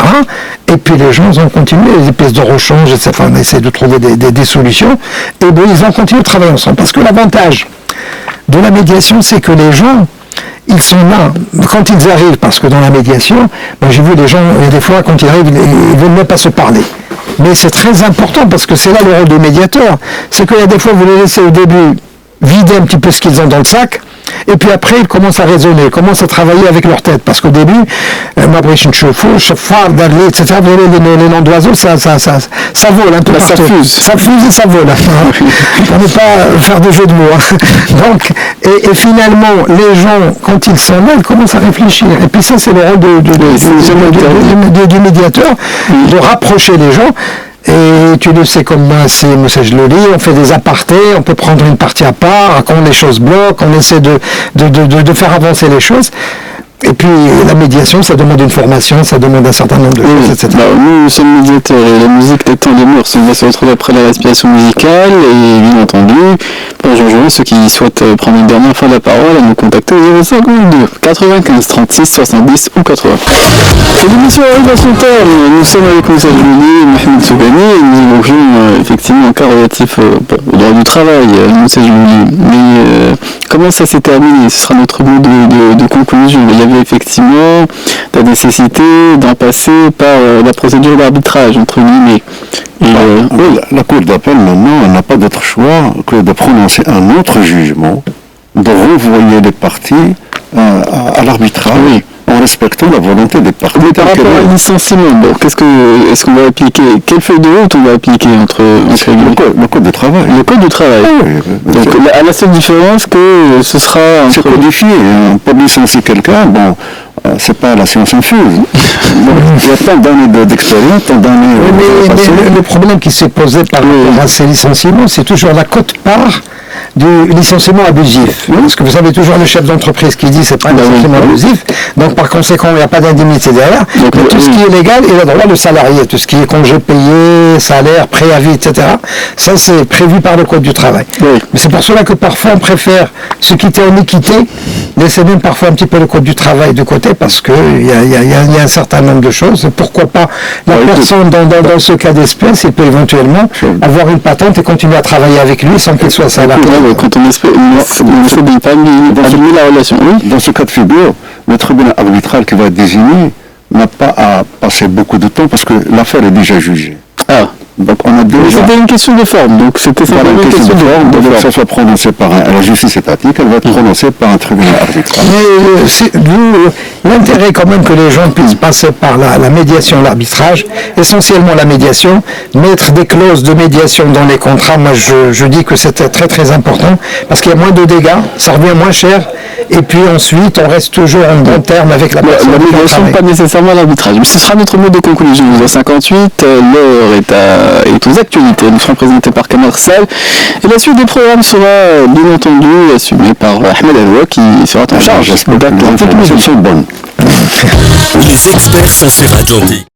Et puis les gens ont continué, les pièces de rechange, etc. On essaie de trouver des solutions. Et bien ils ont continué de travailler ensemble. Parce que l'avantage de la médiation, c'est que les gens, ils sont là, quand ils arrivent, parce que dans la médiation, moi j'ai vu les gens, et des fois quand ils arrivent, ils ne veulent même pas se parler. Mais c'est très important, parce que c'est là le rôle du médiateur, c'est qu'il y a des fois, vous les laissez au début vider un petit peu ce qu'ils ont dans le sac, et puis après ils commencent à raisonner, ils commencent à travailler avec leur tête, parce qu'au début, etc., les noms d'oiseaux, ça vole un peu partout. Ça fuse et ça vole. Pour ne pas faire de jeu de mots. Donc, et finalement, les gens, quand ils sont là, ils commencent à réfléchir. Et puis ça, c'est le rôle du médiateur, de rapprocher les gens. Et tu le sais comme moi, c'est Moussa Jloli, on fait des apartés, on peut prendre une partie à part, quand les choses bloquent, on essaie de faire avancer les choses. Et puis la médiation, ça demande une formation, ça demande un certain nombre de choses, etc. Nous sommes médiateurs et la musique t'étend les murs. On va se retrouver après la respiration musicale et bien entendu, pour rejoindre ceux qui souhaitent prendre une dernière fois la parole, à nous contacter au 0522 95 36 70 ou 80. C'est l'émission arrive à son terme. Nous sommes avec Moussa Jloli et Mohamed Sougani et nous évoquions effectivement un cas relatif au droit du travail, Moussa Jloli. Mais comment ça s'est terminé? Ce sera notre mot de conclusion. Il y avait effectivement la nécessité d'en passer par la procédure d'arbitrage, entre guillemets. La Cour d'appel, maintenant, n'a pas d'autre choix que de prononcer un autre jugement, de renvoyer les parties à l'arbitrage. Oui. En respectant la volonté des parties. Mais par rapport à un licenciement, bon, est-ce qu'on va appliquer, quelle feuille de route on va appliquer entre le code de travail. Le code de travail. Oui, donc à la seule différence que ce sera c'est codifié. Pour licencier quelqu'un, bon, c'est pas la science infuse. Il y a tant d'années d'expérience, tant d'années. Mais le problème qui s'est posé par rapport à ces licenciements, c'est toujours la quote-part du licenciement abusif. Parce que vous avez toujours le chef d'entreprise qui dit c'est pas un licenciement abusif, donc par conséquent il n'y a pas d'indemnité derrière. Donc, tout ce qui est légal, il a droit le salarié, tout ce qui est congé payé, salaire, préavis, etc. Ça c'est prévu par le code du travail. Oui. Mais c'est pour cela que parfois on préfère se quitter en équité, laisser même parfois un petit peu le code du travail de côté parce qu'il y a un certain nombre de choses. Pourquoi pas la personne dans ce cas d'espèce, il peut éventuellement avoir une patente et continuer à travailler avec lui sans qu'il soit salarié. Quand on essaie de pas abîmer la relation. Oui. Dans ce cas de figure, le tribunal arbitral qui va être désigné n'a pas à passer beaucoup de temps parce que l'affaire est déjà jugée. Ah. Donc on a déjà... C'était une question de forme, donc c'était Voilà, simplement une question de forme, donc que ça soit prononcé par la justice étatique, elle va être prononcée par un tribunal arbitral. Mais l'intérêt quand même que les gens puissent passer par la médiation, l'arbitrage, essentiellement la médiation, mettre des clauses de médiation dans les contrats, moi je dis que c'était très très important, parce qu'il y a moins de dégâts, ça revient moins cher, et puis ensuite on reste toujours en bon terme avec la personne. La médiation, pas nécessairement l'arbitrage. Mais ce sera notre mot de conclusion. 58, l'heure est aux actualités. Nous serons présentés par Kamar Sal. Et la suite des programmes sera bien entendu assumée par Ahmed Aloua qui sera en charge. Les informations sont bonnes. Les experts sont sur Radio Antique.